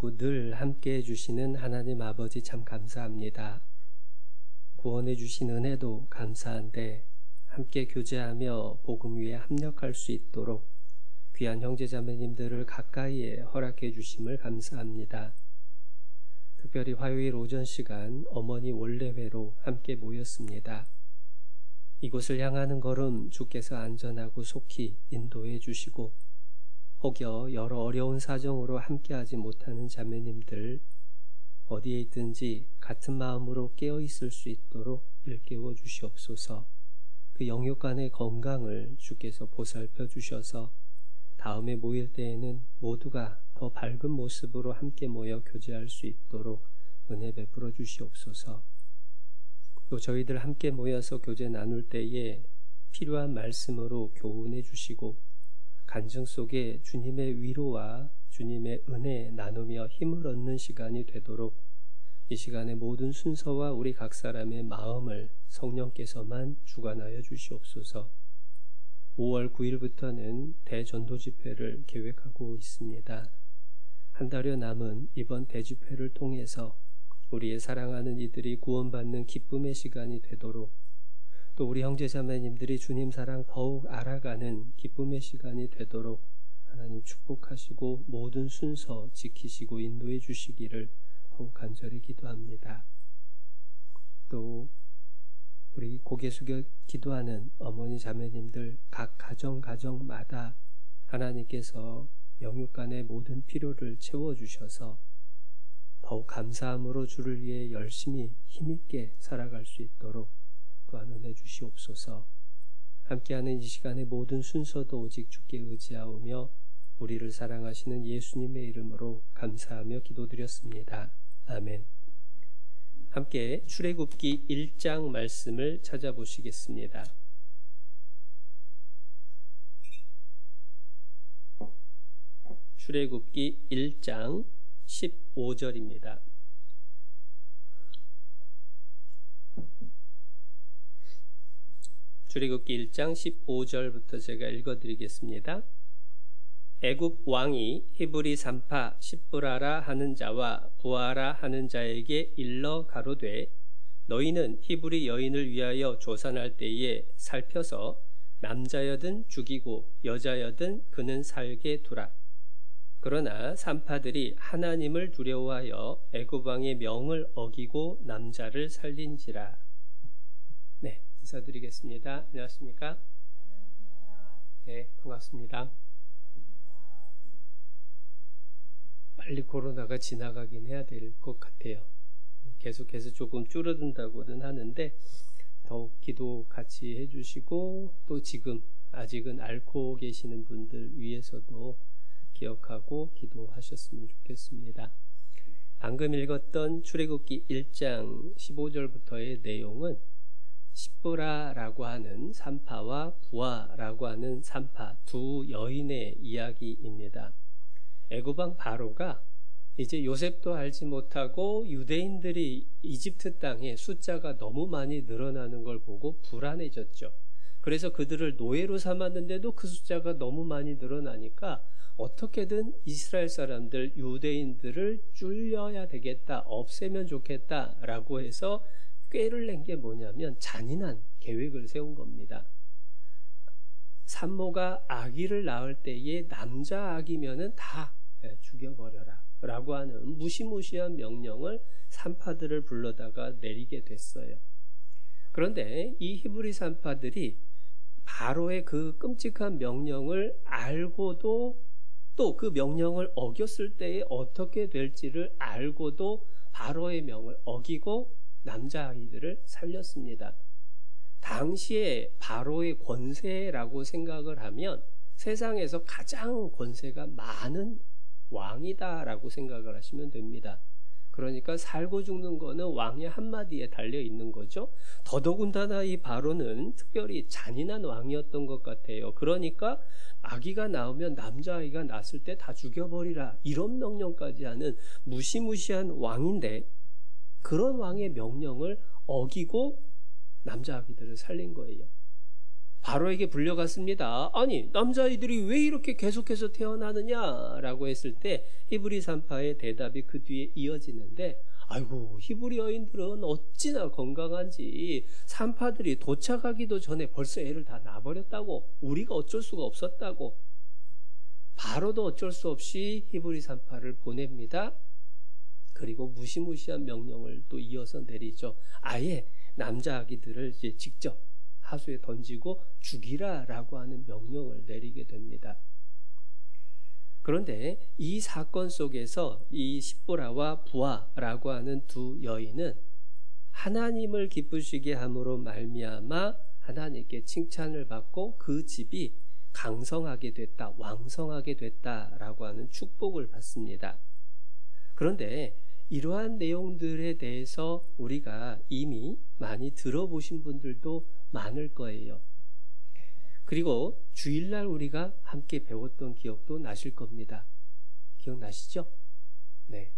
주시고 늘 함께 해주시는 하나님 아버지 참 감사합니다. 구원해 주신 은혜도 감사한데 함께 교제하며 복음 위에 합력할 수 있도록 귀한 형제자매님들을 가까이에 허락해 주심을 감사합니다. 특별히 화요일 오전 시간 어머니 원래회로 함께 모였습니다. 이곳을 향하는 걸음 주께서 안전하고 속히 인도해 주시고 혹여 여러 어려운 사정으로 함께하지 못하는 자매님들 어디에 있든지 같은 마음으로 깨어있을 수 있도록 일깨워 주시옵소서. 그 영육 간의 건강을 주께서 보살펴 주셔서 다음에 모일 때에는 모두가 더 밝은 모습으로 함께 모여 교제할 수 있도록 은혜 베풀어 주시옵소서. 또 저희들 함께 모여서 교제 나눌 때에 필요한 말씀으로 교훈해 주시고 간증 속에 주님의 위로와 주님의 은혜 나누며 힘을 얻는 시간이 되도록 이 시간의 모든 순서와 우리 각 사람의 마음을 성령께서만 주관하여 주시옵소서. 5월 9일부터는 대전도 집회를 계획하고 있습니다. 한 달여 남은 이번 대집회를 통해서 우리의 사랑하는 이들이 구원받는 기쁨의 시간이 되도록 또 우리 형제자매님들이 주님 사랑 더욱 알아가는 기쁨의 시간이 되도록 하나님 축복하시고 모든 순서 지키시고 인도해 주시기를 더욱 간절히 기도합니다. 또 우리 고개 숙여 기도하는 어머니 자매님들 각 가정마다 하나님께서 영육간의 모든 필요를 채워주셔서 더욱 감사함으로 주를 위해 열심히 힘있게 살아갈 수 있도록 또한 은혜 주시옵소서. 함께하는 이 시간의 모든 순서도 오직 주께 의지하오며 우리를 사랑하시는 예수님의 이름으로 감사하며 기도드렸습니다. 아멘. 함께 출애굽기 1장 말씀을 찾아보시겠습니다. 출애굽기 1장 15절입니다. 출애굽기 1장 15절부터 제가 읽어드리겠습니다. 애굽 왕이 히브리 산파 십브라라 하는 자와 부아라 하는 자에게 일러 가로되 너희는 히브리 여인을 위하여 조산할 때에 살펴서 남자여든 죽이고 여자여든 그는 살게 두라. 그러나 산파들이 하나님을 두려워하여 애굽 왕의 명을 어기고 남자를 살린지라. 네, 인사드리겠습니다. 안녕하십니까? 네, 반갑습니다. 빨리 코로나가 지나가긴 해야 될 것 같아요. 계속해서 조금 줄어든다고는 하는데 더욱 기도 같이 해주시고 또 지금 아직은 앓고 계시는 분들 위해서도 기억하고 기도하셨으면 좋겠습니다. 방금 읽었던 출애굽기 1장 15절부터의 내용은 십브라라고 하는 산파와 부아라고 하는 산파 두 여인의 이야기입니다. 애굽왕 바로가 이제 요셉도 알지 못하고 유대인들이 이집트 땅에 숫자가 너무 많이 늘어나는 걸 보고 불안해졌죠. 그래서 그들을 노예로 삼았는데도 그 숫자가 너무 많이 늘어나니까 어떻게든 이스라엘 사람들, 유대인들을 줄여야 되겠다, 없애면 좋겠다라고 해서 꾀를 낸 게 뭐냐면 잔인한 계획을 세운 겁니다. 산모가 아기를 낳을 때에 남자 아기면은 다 죽여버려라 라고 하는 무시무시한 명령을 산파들을 불러다가 내리게 됐어요. 그런데 이 히브리 산파들이 바로의 그 끔찍한 명령을 알고도 또 그 명령을 어겼을 때에 어떻게 될지를 알고도 바로의 명을 어기고 남자아이들을 살렸습니다. 당시에 바로의 권세라고 생각을 하면 세상에서 가장 권세가 많은 왕이다라고 생각을 하시면 됩니다. 그러니까 살고 죽는 거는 왕의 한마디에 달려 있는 거죠. 더더군다나 이 바로는 특별히 잔인한 왕이었던 것 같아요. 그러니까 아기가 나오면 남자아이가 낳았을 때 다 죽여버리라 이런 명령까지 하는 무시무시한 왕인데 그런 왕의 명령을 어기고 남자 아기들을 살린 거예요. 바로에게 불려갔습니다. 아니, 남자아이들이 왜 이렇게 계속해서 태어나느냐라고 했을 때 히브리 산파의 대답이 그 뒤에 이어지는데, 아이고, 히브리 여인들은 어찌나 건강한지 산파들이 도착하기도 전에 벌써 애를 다 낳아버렸다고, 우리가 어쩔 수가 없었다고. 바로도 어쩔 수 없이 히브리 산파를 보냅니다. 그리고 무시무시한 명령을 또 이어서 내리죠. 아예 남자 아기들을 이제 직접 하수에 던지고 죽이라라고 하는 명령을 내리게 됩니다. 그런데 이 사건 속에서 이 십보라와 부아라고 하는 두 여인은 하나님을 기쁘시게 함으로 말미암아 하나님께 칭찬을 받고 그 집이 강성하게 됐다, 왕성하게 됐다라고 하는 축복을 받습니다. 그런데 이러한 내용들에 대해서 우리가 이미 많이 들어보신 분들도 많을 거예요. 그리고 주일날 우리가 함께 배웠던 기억도 나실 겁니다. 기억나시죠? 네.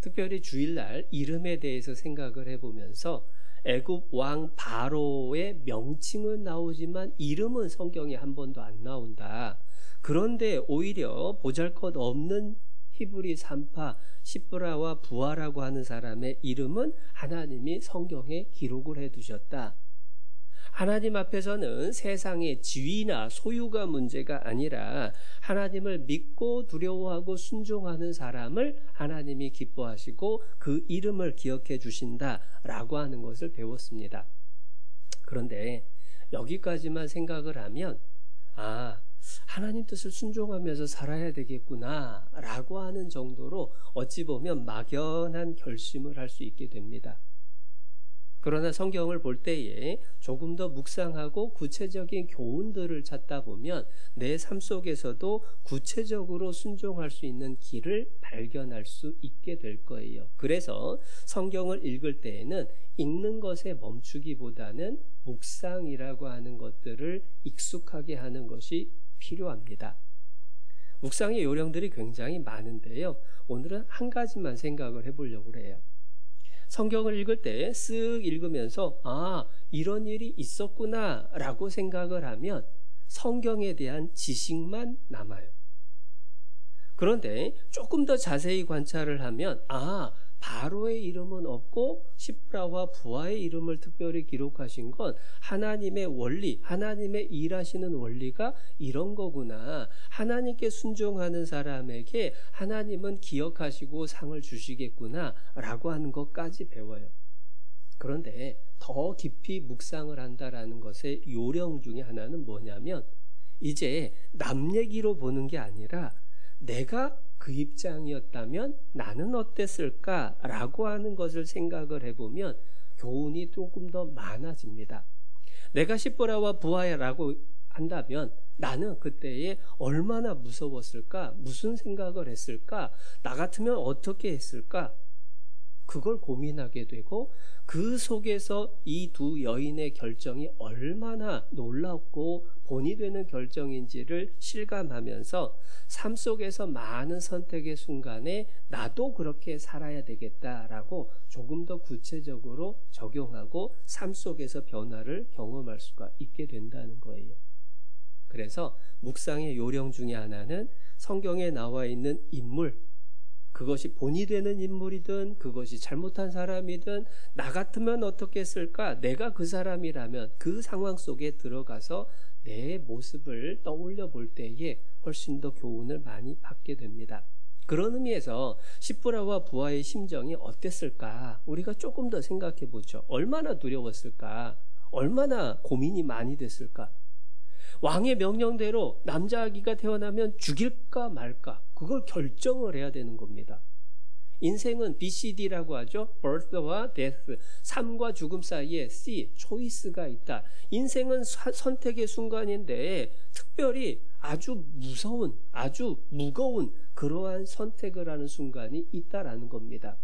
특별히 주일날 이름에 대해서 생각을 해보면서 애굽 왕 바로의 명칭은 나오지만 이름은 성경에 한 번도 안 나온다. 그런데 오히려 보잘것없는 히브리 산파 십보라와 부아라고 하는 사람의 이름은 하나님이 성경에 기록을 해두셨다. 하나님 앞에서는 세상의 지위나 소유가 문제가 아니라 하나님을 믿고 두려워하고 순종하는 사람을 하나님이 기뻐하시고 그 이름을 기억해 주신다라고 하는 것을 배웠습니다. 그런데 여기까지만 생각을 하면 하나님 뜻을 순종하면서 살아야 되겠구나 라고 하는 정도로 어찌 보면 막연한 결심을 할 수 있게 됩니다. 그러나 성경을 볼 때에 조금 더 묵상하고 구체적인 교훈들을 찾다 보면 내 삶 속에서도 구체적으로 순종할 수 있는 길을 발견할 수 있게 될 거예요. 그래서 성경을 읽을 때에는 읽는 것에 멈추기보다는 묵상이라고 하는 것들을 익숙하게 하는 것이 필요합니다. 묵상의 요령들이 굉장히 많은데요. 오늘은 한 가지만 생각을 해보려고 해요. 성경을 읽을 때 쓱 읽으면서 이런 일이 있었구나 라고 생각을 하면 성경에 대한 지식만 남아요. 그런데 조금 더 자세히 관찰을 하면 바로의 이름은 없고 십보라와 부아의 이름을 특별히 기록하신 건 하나님의 원리, 하나님의 일하시는 원리가 이런 거구나. 하나님께 순종하는 사람에게 하나님은 기억하시고 상을 주시겠구나 라고 하는 것까지 배워요. 그런데 더 깊이 묵상을 한다라는 것의 요령 중에 하나는 뭐냐면 이제 남 얘기로 보는 게 아니라 내가 그 입장이었다면 나는 어땠을까라고 하는 것을 생각을 해보면 교훈이 조금 더 많아집니다. 내가 십보라와 부아라고 한다면 나는 그때에 얼마나 무서웠을까? 무슨 생각을 했을까? 나 같으면 어떻게 했을까? 그걸 고민하게 되고 그 속에서 이 두 여인의 결정이 얼마나 놀랍고 본이 되는 결정인지를 실감하면서 삶 속에서 많은 선택의 순간에 나도 그렇게 살아야 되겠다라고 조금 더 구체적으로 적용하고 삶 속에서 변화를 경험할 수가 있게 된다는 거예요. 그래서 묵상의 요령 중에 하나는 성경에 나와 있는 인물, 그것이 본이 되는 인물이든 그것이 잘못한 사람이든 나 같으면 어떻게 했을까? 내가 그 사람이라면 그 상황 속에 들어가서 내 모습을 떠올려 볼 때에 훨씬 더 교훈을 많이 받게 됩니다. 그런 의미에서 십보라와 부아의 심정이 어땠을까? 우리가 조금 더 생각해 보죠. 얼마나 두려웠을까? 얼마나 고민이 많이 됐을까? 왕의 명령대로 남자아기가 태어나면 죽일까 말까 그걸 결정을 해야 되는 겁니다. 인생은 BCD라고 하죠. birth와 death, 삶과 죽음 사이에 C, choice가 있다. 인생은 선택의 순간인데 특별히 아주 무서운, 아주 무거운 그러한 선택을 하는 순간이 있다라는 겁니다.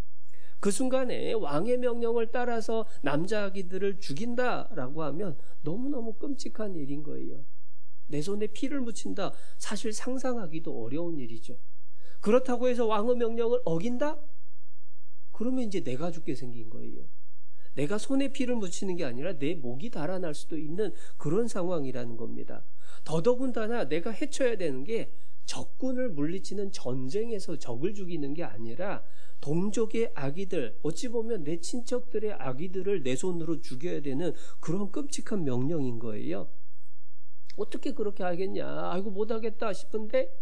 그 순간에 왕의 명령을 따라서 남자아기들을 죽인다라고 하면 너무너무 끔찍한 일인 거예요. 내 손에 피를 묻힌다. 사실 상상하기도 어려운 일이죠. 그렇다고 해서 왕의 명령을 어긴다? 그러면 이제 내가 죽게 생긴 거예요. 내가 손에 피를 묻히는 게 아니라 내 목이 달아날 수도 있는 그런 상황이라는 겁니다. 더더군다나 내가 헤쳐야 되는 게 적군을 물리치는 전쟁에서 적을 죽이는 게 아니라 동족의 아기들, 어찌 보면 내 친척들의 아기들을 내 손으로 죽여야 되는 그런 끔찍한 명령인 거예요. 어떻게 그렇게 하겠냐? 아이고 못하겠다 싶은데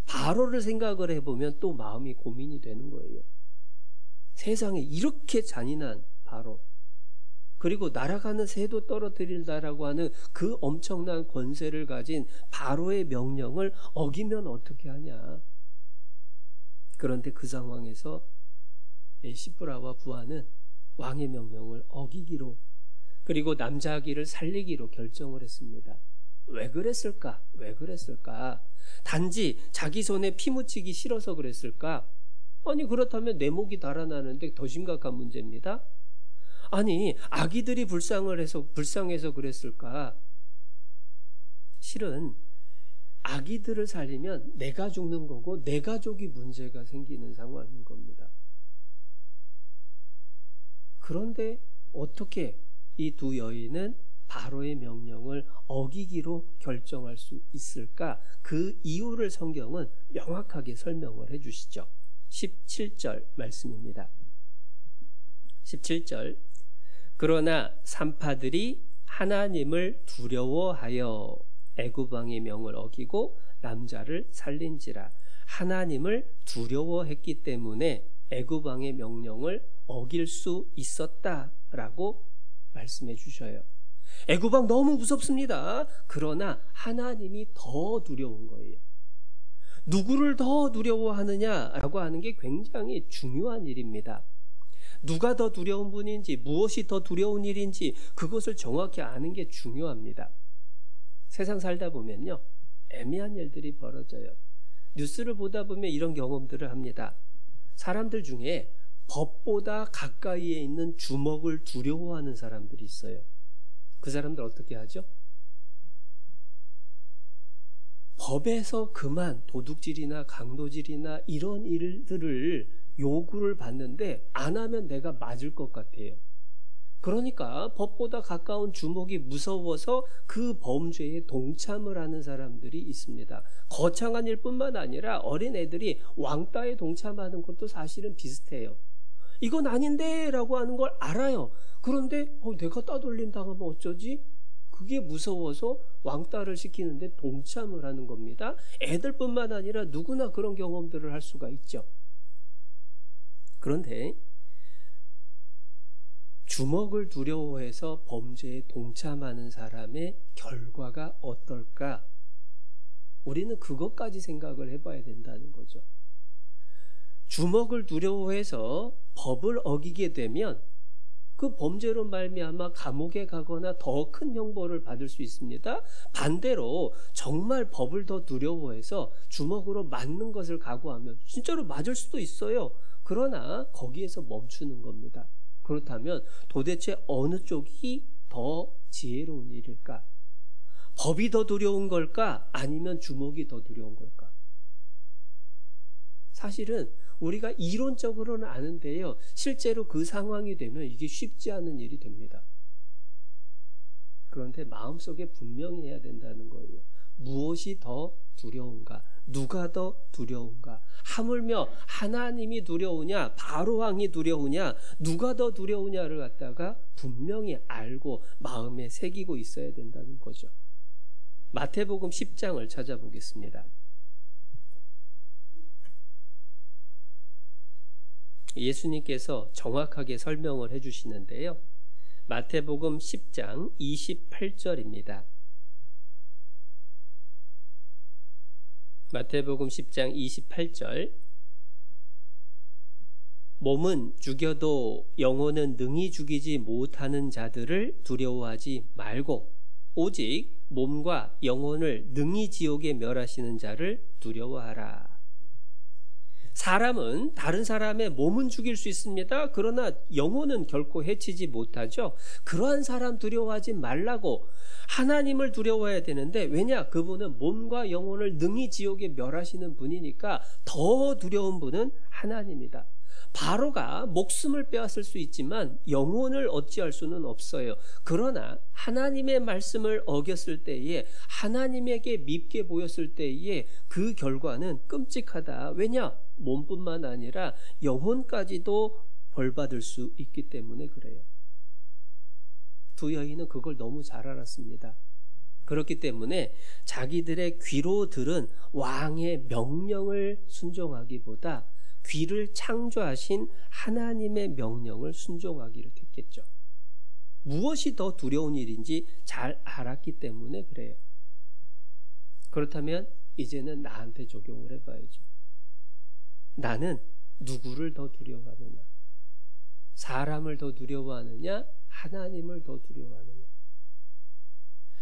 바로를 생각을 해보면 또 마음이 고민이 되는 거예요. 세상에 이렇게 잔인한 바로, 그리고 날아가는 새도 떨어뜨린다라고 하는 그 엄청난 권세를 가진 바로의 명령을 어기면 어떻게 하냐. 그런데 그 상황에서 시브라와 부하는 왕의 명령을 어기기로, 그리고 남자 아기를 살리기로 결정을 했습니다. 왜 그랬을까? 왜 그랬을까? 단지 자기 손에 피 묻히기 싫어서 그랬을까? 아니, 그렇다면 내 목이 달아나는데 더 심각한 문제입니다. 아니, 아기들이 불쌍해서 그랬을까? 실은 아기들을 살리면 내가 죽는 거고 내 가족이 문제가 생기는 상황인 겁니다. 그런데 어떻게 이 두 여인은 바로의 명령을 어기기로 결정할 수 있을까? 그 이유를 성경은 명확하게 설명을 해주시죠. 17절 말씀입니다. 17절. 그러나 산파들이 하나님을 두려워하여 애굽 왕의 명을 어기고 남자를 살린지라. 하나님을 두려워했기 때문에 애굽 왕의 명령을 어길 수 있었다라고 말씀해 주셔요. 애굽 왕 너무 무섭습니다. 그러나 하나님이 더 두려운 거예요. 누구를 더 두려워하느냐라고 하는 게 굉장히 중요한 일입니다. 누가 더 두려운 분인지, 무엇이 더 두려운 일인지 그것을 정확히 아는 게 중요합니다. 세상 살다 보면요, 애매한 일들이 벌어져요. 뉴스를 보다 보면 이런 경험들을 합니다. 사람들 중에 법보다 가까이에 있는 주먹을 두려워하는 사람들이 있어요. 그 사람들 어떻게 하죠? 법에서 그만 도둑질이나 강도질이나 이런 일들을 요구를 받는데 안 하면 내가 맞을 것 같아요. 그러니까 법보다 가까운 주먹이 무서워서 그 범죄에 동참을 하는 사람들이 있습니다. 거창한 일뿐만 아니라 어린애들이 왕따에 동참하는 것도 사실은 비슷해요. 이건 아닌데 라고 하는 걸 알아요. 그런데 내가 따돌림 당하면 어쩌지? 그게 무서워서 왕따를 시키는데 동참을 하는 겁니다. 애들뿐만 아니라 누구나 그런 경험들을 할 수가 있죠. 그런데 주먹을 두려워해서 범죄에 동참하는 사람의 결과가 어떨까? 우리는 그것까지 생각을 해봐야 된다는 거죠. 주먹을 두려워해서 법을 어기게 되면 그 범죄로 말미암아 감옥에 가거나 더 큰 형벌을 받을 수 있습니다. 반대로 정말 법을 더 두려워해서 주먹으로 맞는 것을 각오하면 진짜로 맞을 수도 있어요. 그러나 거기에서 멈추는 겁니다. 그렇다면 도대체 어느 쪽이 더 지혜로운 일일까? 법이 더 두려운 걸까? 아니면 주먹이 더 두려운 걸까? 사실은 우리가 이론적으로는 아는데요, 실제로 그 상황이 되면 이게 쉽지 않은 일이 됩니다. 그런데 마음속에 분명히 해야 된다는 거예요. 무엇이 더 두려운가? 누가 더 두려운가? 하물며 하나님이 두려우냐, 바로 왕이 두려우냐, 누가 더 두려우냐를 갖다가 분명히 알고 마음에 새기고 있어야 된다는 거죠. 마태복음 10장을 찾아보겠습니다. 예수님께서 정확하게 설명을 해주시는데요. 마태복음 10장 28절입니다. 마태복음 10장 28절. 몸은 죽여도 영혼은 능히 죽이지 못하는 자들을 두려워하지 말고 오직 몸과 영혼을 능히 지옥에 멸하시는 자를 두려워하라. 사람은 다른 사람의 몸은 죽일 수 있습니다. 그러나 영혼은 결코 해치지 못하죠. 그러한 사람 두려워하지 말라고 하나님을 두려워해야 되는데, 왜냐? 그분은 몸과 영혼을 능히 지옥에 멸하시는 분이니까 더 두려운 분은 하나님이다. 바로가 목숨을 빼앗을 수 있지만 영혼을 어찌할 수는 없어요. 그러나 하나님의 말씀을 어겼을 때에, 하나님에게 밉게 보였을 때에 그 결과는 끔찍하다. 왜냐? 몸뿐만 아니라 영혼까지도 벌받을 수 있기 때문에 그래요. 두 여인은 그걸 너무 잘 알았습니다. 그렇기 때문에 자기들의 귀로 들은 왕의 명령을 순종하기보다 귀를 창조하신 하나님의 명령을 순종하기를 택했죠. 무엇이 더 두려운 일인지 잘 알았기 때문에 그래요. 그렇다면 이제는 나한테 적용을 해봐야죠. 나는 누구를 더 두려워하느냐? 사람을 더 두려워하느냐? 하나님을 더 두려워하느냐?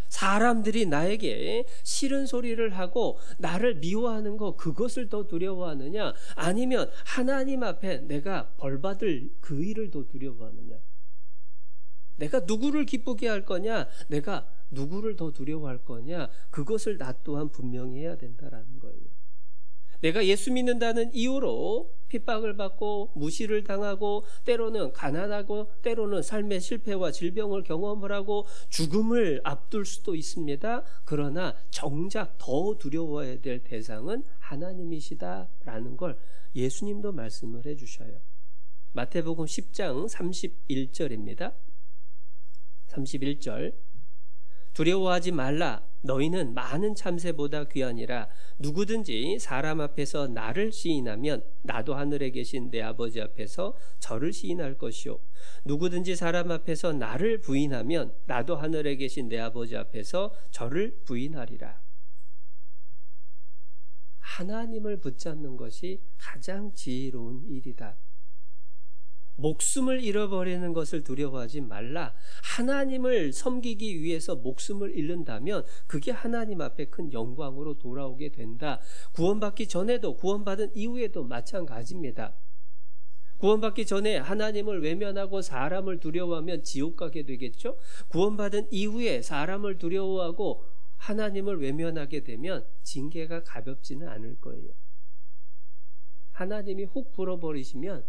사람들이 나에게 싫은 소리를 하고 나를 미워하는 거, 그것을 더 두려워하느냐? 아니면 하나님 앞에 내가 벌받을 그 일을 더 두려워하느냐? 내가 누구를 기쁘게 할 거냐? 내가 누구를 더 두려워할 거냐? 그것을 나 또한 분명히 해야 된다라는 거예요. 내가 예수 믿는다는 이유로 핍박을 받고 무시를 당하고 때로는 가난하고 때로는 삶의 실패와 질병을 경험을 하고 죽음을 앞둘 수도 있습니다. 그러나 정작 더 두려워해야 될 대상은 하나님이시다라는 걸 예수님도 말씀을 해주셔요. 마태복음 10장 31절입니다. 31절, 두려워하지 말라. 너희는 많은 참새보다 귀하니라. 누구든지 사람 앞에서 나를 시인하면 나도 하늘에 계신 내 아버지 앞에서 저를 시인할 것이요. 누구든지 사람 앞에서 나를 부인하면 나도 하늘에 계신 내 아버지 앞에서 저를 부인하리라. 하나님을 붙잡는 것이 가장 지혜로운 일이다. 목숨을 잃어버리는 것을 두려워하지 말라. 하나님을 섬기기 위해서 목숨을 잃는다면 그게 하나님 앞에 큰 영광으로 돌아오게 된다. 구원받기 전에도 구원받은 이후에도 마찬가지입니다. 구원받기 전에 하나님을 외면하고 사람을 두려워하면 지옥 가게 되겠죠? 구원받은 이후에 사람을 두려워하고 하나님을 외면하게 되면 징계가 가볍지는 않을 거예요. 하나님이 훅 불어버리시면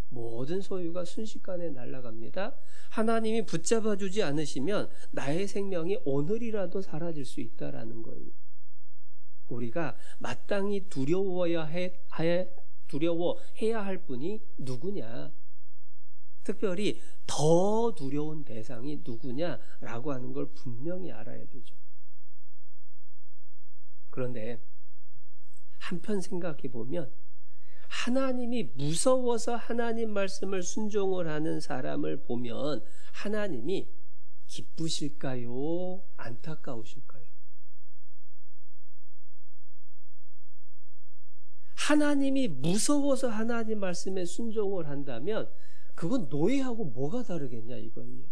모든 소유가 순식간에 날아갑니다. 하나님이 붙잡아주지 않으시면 나의 생명이 오늘이라도 사라질 수 있다라는 거예요. 우리가 마땅히 두려워해야 할 분이 누구냐? 특별히 더 두려운 대상이 누구냐라고 하는 걸 분명히 알아야 되죠. 그런데 한편 생각해 보면 하나님이 무서워서 하나님 말씀을 순종을 하는 사람을 보면 하나님이 기쁘실까요? 안타까우실까요? 하나님이 무서워서 하나님 말씀에 순종을 한다면 그건 노예하고 뭐가 다르겠냐 이거예요.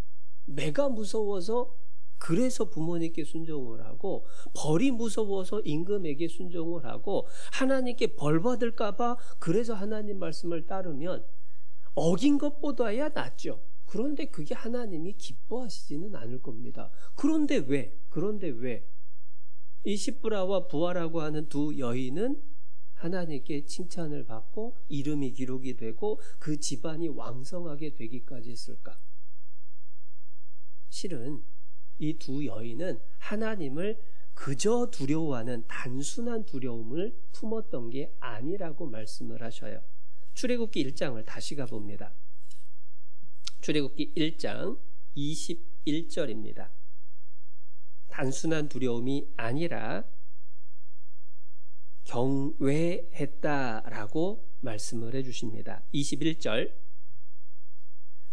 내가 무서워서 그래서 부모님께 순종을 하고, 벌이 무서워서 임금에게 순종을 하고, 하나님께 벌 받을까 봐 그래서 하나님 말씀을 따르면 어긴 것보다야 낫죠. 그런데 그게 하나님이 기뻐하시지는 않을 겁니다. 그런데 왜? 이 시브라와 부하라고 하는 두 여인은 하나님께 칭찬을 받고 이름이 기록이 되고 그 집안이 왕성하게 되기까지 했을까? 실은 이 두 여인은 하나님을 그저 두려워하는 단순한 두려움을 품었던 게 아니라고 말씀을 하셔요. 출애굽기 1장을 다시 가봅니다. 출애굽기 1장 21절입니다. 단순한 두려움이 아니라 경외했다라고 말씀을 해주십니다. 21절,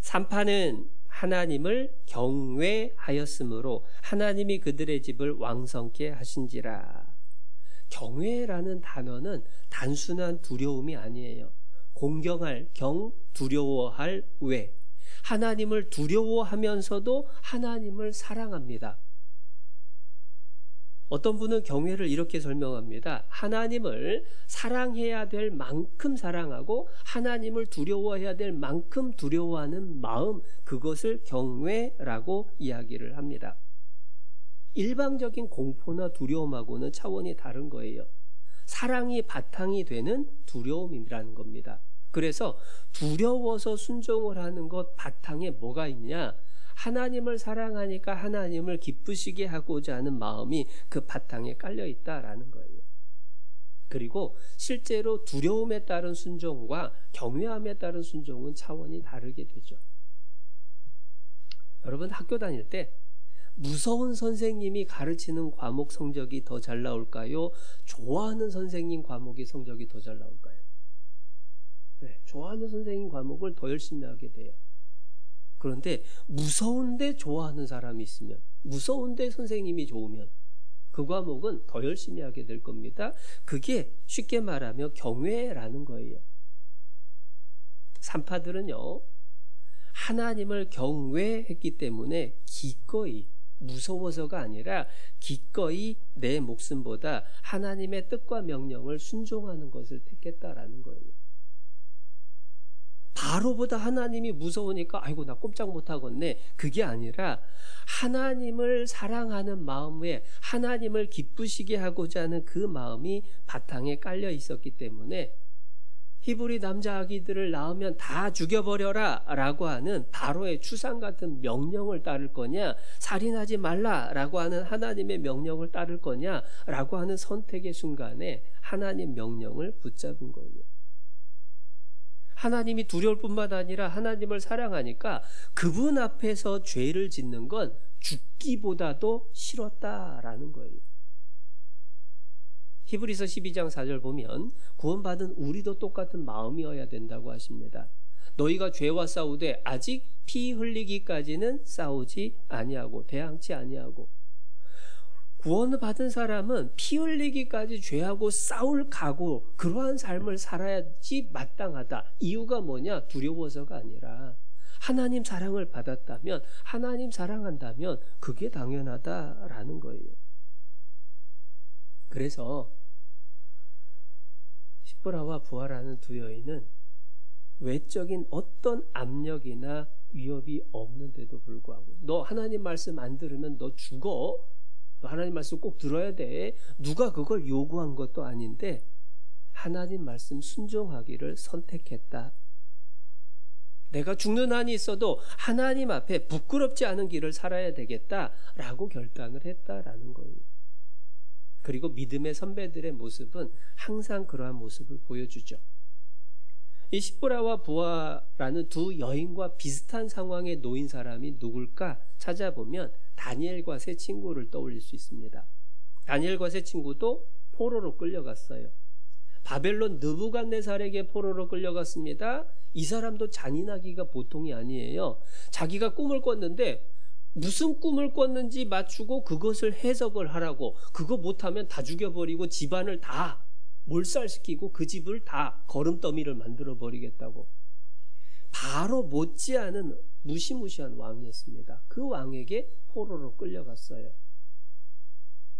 산파는 하나님을 경외하였으므로 하나님이 그들의 집을 왕성케 하신지라. 경외라는 단어는 단순한 두려움이 아니에요. 공경할 경, 두려워할 외. 하나님을 두려워하면서도 하나님을 사랑합니다. 어떤 분은 경외를 이렇게 설명합니다. 하나님을 사랑해야 될 만큼 사랑하고 하나님을 두려워해야 될 만큼 두려워하는 마음, 그것을 경외라고 이야기를 합니다. 일방적인 공포나 두려움하고는 차원이 다른 거예요. 사랑이 바탕이 되는 두려움이라는 겁니다. 그래서 두려워서 순종을 하는 것 바탕에 뭐가 있냐? 하나님을 사랑하니까 하나님을 기쁘시게 하고자 하는 마음이 그 바탕에 깔려 있다라는 거예요. 그리고 실제로 두려움에 따른 순종과 경외함에 따른 순종은 차원이 다르게 되죠. 여러분 학교 다닐 때 무서운 선생님이 가르치는 과목 성적이 더 잘 나올까요? 좋아하는 선생님 과목이 성적이 더 잘 나올까요? 네, 좋아하는 선생님 과목을 더 열심히 하게 돼요. 그런데 무서운데 좋아하는 사람이 있으면, 무서운데 선생님이 좋으면 그 과목은 더 열심히 하게 될 겁니다. 그게 쉽게 말하면 경외라는 거예요. 산파들은요, 하나님을 경외했기 때문에 기꺼이, 무서워서가 아니라 기꺼이 내 목숨보다 하나님의 뜻과 명령을 순종하는 것을 택했다라는 거예요. 바로보다 하나님이 무서우니까 아이고 나 꼼짝 못하겠네, 그게 아니라 하나님을 사랑하는 마음에 하나님을 기쁘시게 하고자 하는 그 마음이 바탕에 깔려 있었기 때문에 히브리 남자 아기들을 낳으면 다 죽여버려라 라고 하는 바로의 추상 같은 명령을 따를 거냐, 살인하지 말라 라고 하는 하나님의 명령을 따를 거냐 라고 하는 선택의 순간에 하나님 명령을 붙잡은 거예요. 하나님이 두려울 뿐만 아니라 하나님을 사랑하니까 그분 앞에서 죄를 짓는 건 죽기보다도 싫었다라는 거예요. 히브리서 12장 4절 보면 구원받은 우리도 똑같은 마음이어야 된다고 하십니다. 너희가 죄와 싸우되 아직 피 흘리기까지는 싸우지 아니하고 대항치 아니하고. 구원을 받은 사람은 피 흘리기까지 죄하고 싸울 각오, 그러한 삶을 살아야지 마땅하다. 이유가 뭐냐? 두려워서가 아니라 하나님 사랑을 받았다면, 하나님 사랑한다면 그게 당연하다라는 거예요. 그래서 십보라와 부하라는 두 여인은 외적인 어떤 압력이나 위협이 없는데도 불구하고, 너 하나님 말씀 안 들으면 너 죽어, 너 하나님 말씀 꼭 들어야 돼, 누가 그걸 요구한 것도 아닌데 하나님 말씀 순종하기를 선택했다. 내가 죽는 한이 있어도 하나님 앞에 부끄럽지 않은 길을 살아야 되겠다라고 결단을 했다라는 거예요. 그리고 믿음의 선배들의 모습은 항상 그러한 모습을 보여주죠. 이 십보라와 부하라는 두 여인과 비슷한 상황에 놓인 사람이 누굴까 찾아보면 다니엘과 세 친구를 떠올릴 수 있습니다. 다니엘과 세 친구도 포로로 끌려갔어요. 바벨론 느부갓네살에게 포로로 끌려갔습니다. 이 사람도 잔인하기가 보통이 아니에요. 자기가 꿈을 꿨는데 무슨 꿈을 꿨는지 맞추고 그것을 해석을 하라고, 그거 못하면 다 죽여버리고 집안을 다 몰살시키고 그 집을 다 거름더미를 만들어버리겠다고. 바로 못지않은 무시무시한 왕이었습니다. 그 왕에게 포로로 끌려갔어요.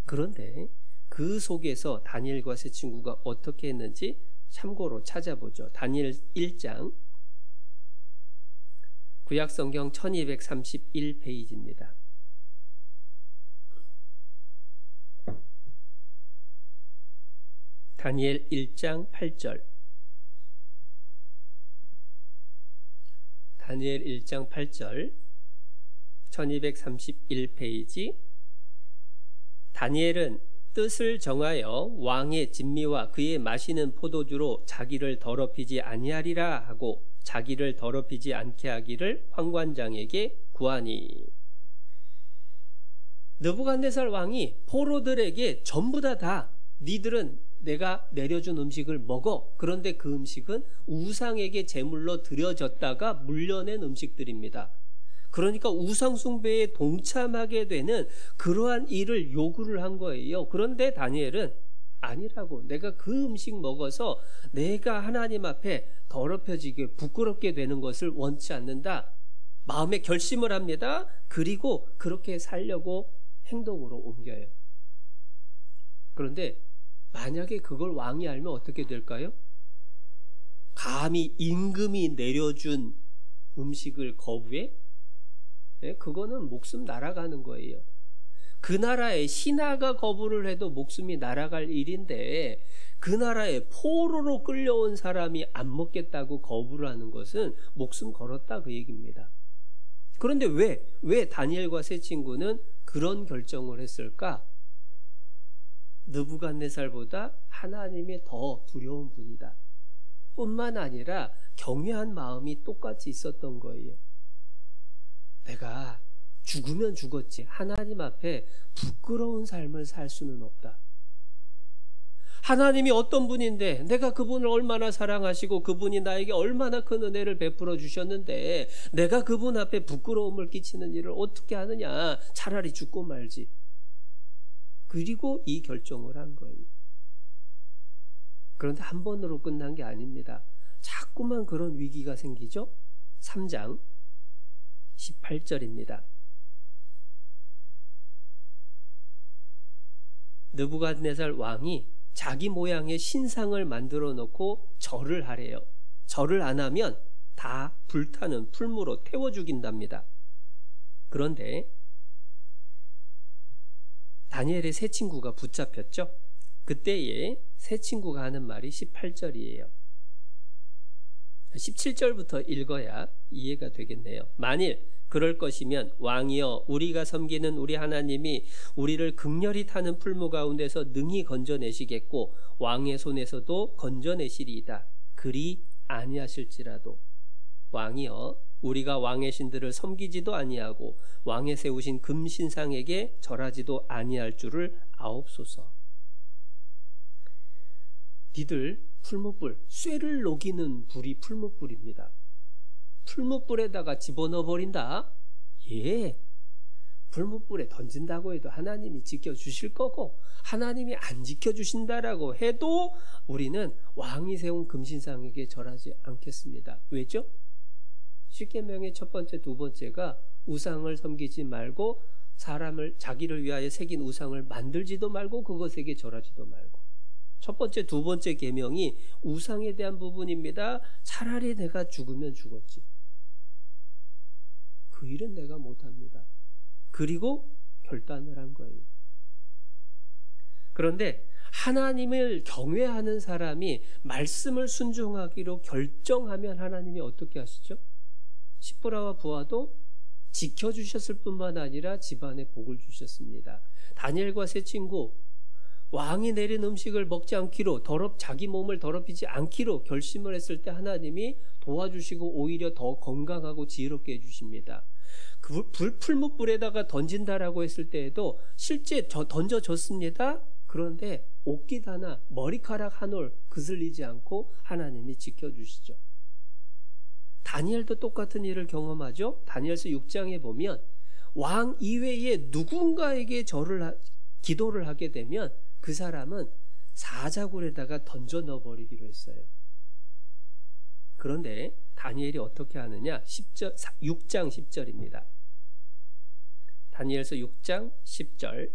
그런데 그 속에서 다니엘과 세 친구가 어떻게 했는지 참고로 찾아보죠. 다니엘 1장, 구약성경 1231페이지입니다. 다니엘 1장 8절. 다니엘 1장 8절, 1231페이지. 다니엘은 뜻을 정하여 왕의 진미와 그의 마시는 포도주로 자기를 더럽히지 아니하리라 하고 자기를 더럽히지 않게 하기를 환관장에게 구하니. 느부갓네살 왕이 포로들에게 전부 다 니들은 내가 내려준 음식을 먹어. 그런데 그 음식은 우상에게 제물로 드려졌다가 물려낸 음식들입니다. 그러니까 우상 숭배에 동참하게 되는 그러한 일을 요구를 한 거예요. 그런데 다니엘은 아니라고, 내가 그 음식 먹어서 내가 하나님 앞에 더럽혀지게 부끄럽게 되는 것을 원치 않는다. 마음에 결심을 합니다. 그리고 그렇게 살려고 행동으로 옮겨요. 그런데 만약에 그걸 왕이 알면 어떻게 될까요? 감히 임금이 내려준 음식을 거부해? 네, 그거는 목숨 날아가는 거예요. 그 나라에 신하가 거부를 해도 목숨이 날아갈 일인데 그 나라에 포로로 끌려온 사람이 안 먹겠다고 거부를 하는 것은 목숨 걸었다 그 얘기입니다. 그런데 왜 다니엘과 세 친구는 그런 결정을 했을까? 느부갓네살보다 하나님이 더 두려운 분이다. 뿐만 아니라 경외한 마음이 똑같이 있었던 거예요. 내가 죽으면 죽었지 하나님 앞에 부끄러운 삶을 살 수는 없다. 하나님이 어떤 분인데 내가 그분을 얼마나 사랑하시고 그분이 나에게 얼마나 큰 은혜를 베풀어 주셨는데 내가 그분 앞에 부끄러움을 끼치는 일을 어떻게 하느냐. 차라리 죽고 말지. 그리고 이 결정을 한 거예요. 그런데 한 번으로 끝난 게 아닙니다. 자꾸만 그런 위기가 생기죠. 3장 18절입니다. 느부갓네살 왕이 자기 모양의 신상을 만들어 놓고 절을 하래요. 절을 안 하면 다 불타는 풀무로 태워 죽인답니다. 그런데 다니엘의 세 친구가 붙잡혔죠. 그때에 세 친구가 하는 말이 18절이에요. 17절부터 읽어야 이해가 되겠네요. 만일 그럴 것이면 왕이여 우리가 섬기는 우리 하나님이 우리를 극렬히 타는 풀무 가운데서 능히 건져내시겠고 왕의 손에서도 건져내시리이다. 그리 아니하실지라도 왕이여 우리가 왕의 신들을 섬기지도 아니하고 왕의 세우신 금신상에게 절하지도 아니할 줄을 아옵소서. 니들 풀무불, 쇠를 녹이는 불이 풀무불입니다. 풀무불에다가 집어넣어 버린다? 예. 풀무불에 던진다고 해도 하나님이 지켜주실 거고 하나님이 안 지켜주신다라고 해도 우리는 왕이 세운 금신상에게 절하지 않겠습니다. 왜죠? 십계명의 첫 번째, 두 번째가 우상을 섬기지 말고 사람을 자기를 위하여 새긴 우상을 만들지도 말고 그것에게 절하지도 말고. 첫 번째, 두 번째 계명이 우상에 대한 부분입니다. 차라리 내가 죽으면 죽었지. 그 일은 내가 못합니다. 그리고 결단을 한 거예요. 그런데 하나님을 경외하는 사람이 말씀을 순종하기로 결정하면 하나님이 어떻게 하시죠? 십부라와 부하도 지켜주셨을 뿐만 아니라 집안에 복을 주셨습니다. 다니엘과 세 친구 왕이 내린 음식을 먹지 않기로 자기 몸을 더럽히지 않기로 결심을 했을 때 하나님이 도와주시고 오히려 더 건강하고 지혜롭게 해주십니다. 그 풀무불에다가 던진다라고 했을 때에도 실제 던져졌습니다. 그런데 옷깃 하나, 머리카락 한 올 그슬리지 않고 하나님이 지켜주시죠. 다니엘도 똑같은 일을 경험하죠. 다니엘서 6장에 보면 왕 이외에 누군가에게 기도를 하게 되면 그 사람은 사자굴에다가 던져 넣어버리기로 했어요. 그런데 다니엘이 어떻게 하느냐? 6장 10절입니다. 다니엘서 6장 10절.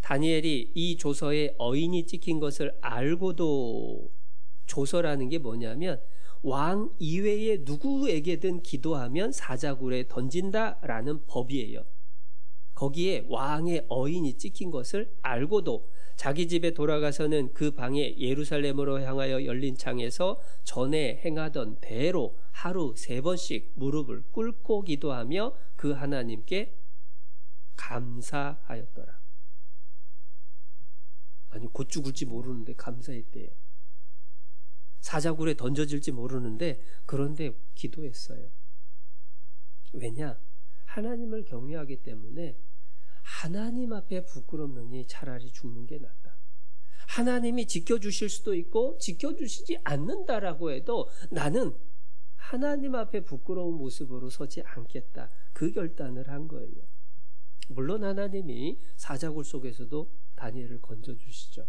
다니엘이 이 조서에 어인이 찍힌 것을 알고도 조서라는 게 뭐냐면 왕 이외에 누구에게든 기도하면 사자굴에 던진다라는 법이에요. 거기에 왕의 어인이 찍힌 것을 알고도 자기 집에 돌아가서는 그 방에 예루살렘으로 향하여 열린 창에서 전에 행하던 대로 하루 3번씩 무릎을 꿇고 기도하며 그 하나님께 감사하였더라. 아니 곧 죽을지 모르는데 감사했대요. 사자굴에 던져질지 모르는데 그런데 기도했어요. 왜냐? 하나님을 경외하기 때문에 하나님 앞에 부끄럽느니 차라리 죽는 게 낫다. 하나님이 지켜주실 수도 있고 지켜주시지 않는다라고 해도 나는 하나님 앞에 부끄러운 모습으로 서지 않겠다. 그 결단을 한 거예요. 물론 하나님이 사자굴 속에서도 다니엘을 건져주시죠.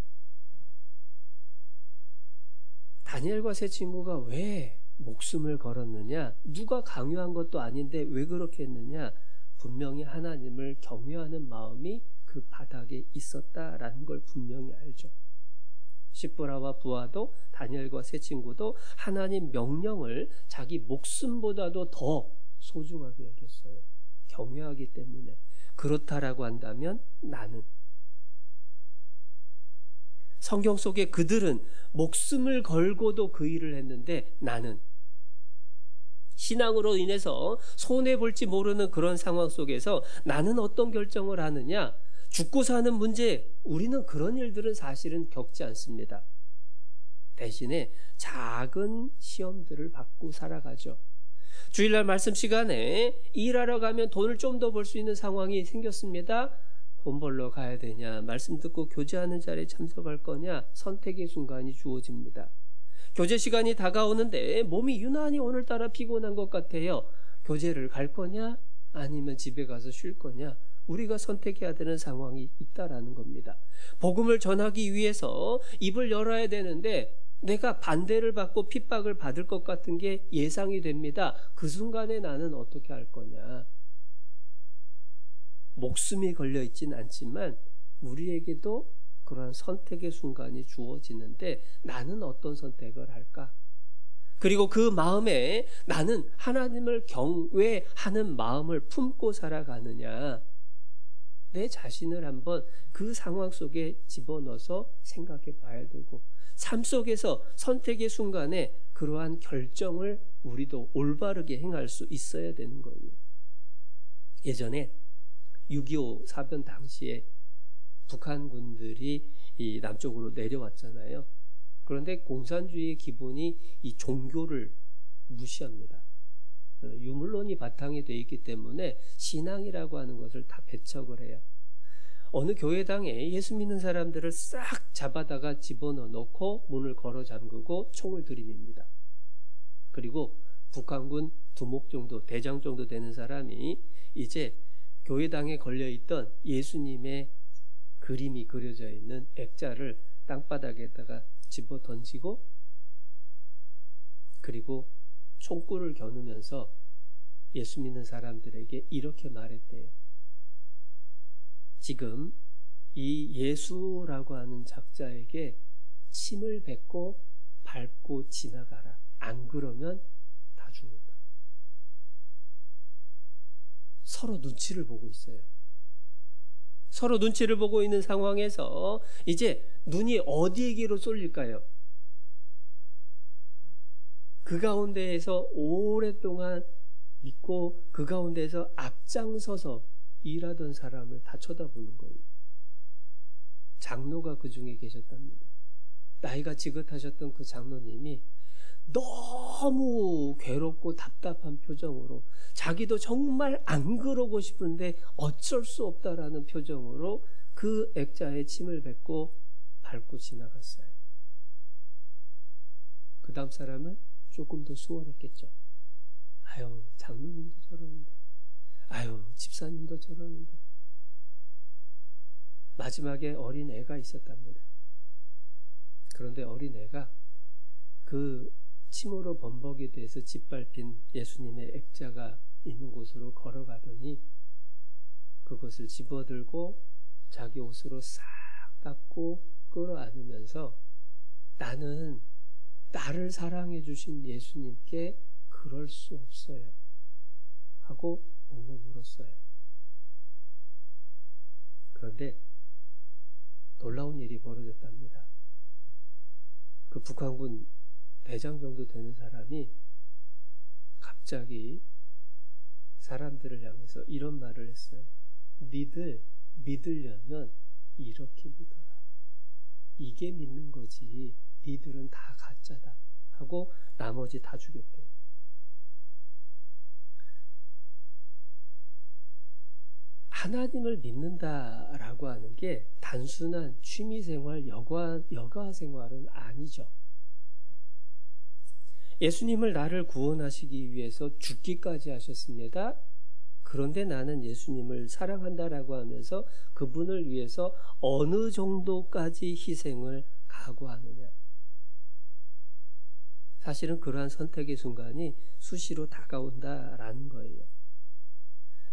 다니엘과 세 친구가 왜 목숨을 걸었느냐? 누가 강요한 것도 아닌데 왜 그렇게 했느냐? 분명히 하나님을 경외하는 마음이 그 바닥에 있었다라는 걸 분명히 알죠. 십부라와 부하도 다니엘과 세 친구도 하나님 명령을 자기 목숨보다도 더 소중하게 여겼어요. 경외하기 때문에. 그렇다라고 한다면 나는, 성경 속에 그들은 목숨을 걸고도 그 일을 했는데 나는 신앙으로 인해서 손해볼지 모르는 그런 상황 속에서 나는 어떤 결정을 하느냐? 죽고 사는 문제, 우리는 그런 일들은 사실은 겪지 않습니다. 대신에 작은 시험들을 받고 살아가죠. 주일날 말씀 시간에 일하러 가면 돈을 좀 더 벌 수 있는 상황이 생겼습니다. 돈 벌러 가야 되냐, 말씀 듣고 교제하는 자리에 참석할 거냐, 선택의 순간이 주어집니다. 교제 시간이 다가오는데 몸이 유난히 오늘따라 피곤한 것 같아요. 교제를 갈 거냐 아니면 집에 가서 쉴 거냐, 우리가 선택해야 되는 상황이 있다라는 겁니다. 복음을 전하기 위해서 입을 열어야 되는데 내가 반대를 받고 핍박을 받을 것 같은 게 예상이 됩니다. 그 순간에 나는 어떻게 할 거냐. 목숨이 걸려 있진 않지만 우리에게도 그러한 선택의 순간이 주어지는데 나는 어떤 선택을 할까? 그리고 그 마음에 나는 하나님을 경외하는 마음을 품고 살아가느냐. 내 자신을 한번 그 상황 속에 집어넣어서 생각해 봐야 되고, 삶 속에서 선택의 순간에 그러한 결정을 우리도 올바르게 행할 수 있어야 되는 거예요. 예전에 6.25 사변 당시에 북한군들이 이 남쪽으로 내려왔잖아요. 그런데 공산주의의 기본이 이 종교를 무시합니다. 유물론이 바탕이 되어 있기 때문에 신앙이라고 하는 것을 다 배척을 해요. 어느 교회당에 예수 믿는 사람들을 싹 잡아다가 집어넣어 놓고 문을 걸어 잠그고 총을 들이밉니다. 그리고 북한군 두목 정도, 대장 정도 되는 사람이 이제 교회당에 걸려있던 예수님의 그림이 그려져 있는 액자를 땅바닥에다가 집어 던지고, 그리고 총구를 겨누면서 예수 믿는 사람들에게 이렇게 말했대요. 지금 이 예수라고 하는 작자에게 침을 뱉고 밟고 지나가라. 안 그러면 다 죽는다. 서로 눈치를 보고 있어요. 서로 눈치를 보고 있는 상황에서 이제 눈이 어디에게로 쏠릴까요? 그 가운데에서 오랫동안 믿고 그 가운데에서 앞장서서 일하던 사람을 다 쳐다보는 거예요. 장로가 그 중에 계셨답니다. 나이가 지긋하셨던 그 장로님이 너무 괴롭고 답답한 표정으로, 자기도 정말 안 그러고 싶은데 어쩔 수 없다라는 표정으로 그 액자에 침을 뱉고 밟고 지나갔어요. 그 다음 사람은 조금 더 수월했겠죠. 아유, 장로님도 저러는데, 아유, 집사님도 저러는데. 마지막에 어린 애가 있었답니다. 그런데 어린 애가 그 침으로 범벅이 돼서 짓밟힌 예수님의 액자가 있는 곳으로 걸어가더니 그것을 집어들고 자기 옷으로 싹 닦고 끌어안으면서 나는 나를 사랑해 주신 예수님께 그럴 수 없어요 하고 엉엉 울었어요. 그런데 놀라운 일이 벌어졌답니다. 그 북한군 대장 정도 되는 사람이 갑자기 사람들을 향해서 이런 말을 했어요. 니들 믿으려면 이렇게 믿어라. 이게 믿는 거지. 니들은 다 가짜다 하고 나머지 다 죽였대요. 하나님을 믿는다라고 하는 게 단순한 취미생활, 여가생활은 아니죠. 예수님을 나를 구원하시기 위해서 죽기까지 하셨습니다. 그런데 나는 예수님을 사랑한다라고 하면서 그분을 위해서 어느 정도까지 희생을 각오하느냐. 사실은 그러한 선택의 순간이 수시로 다가온다라는 거예요.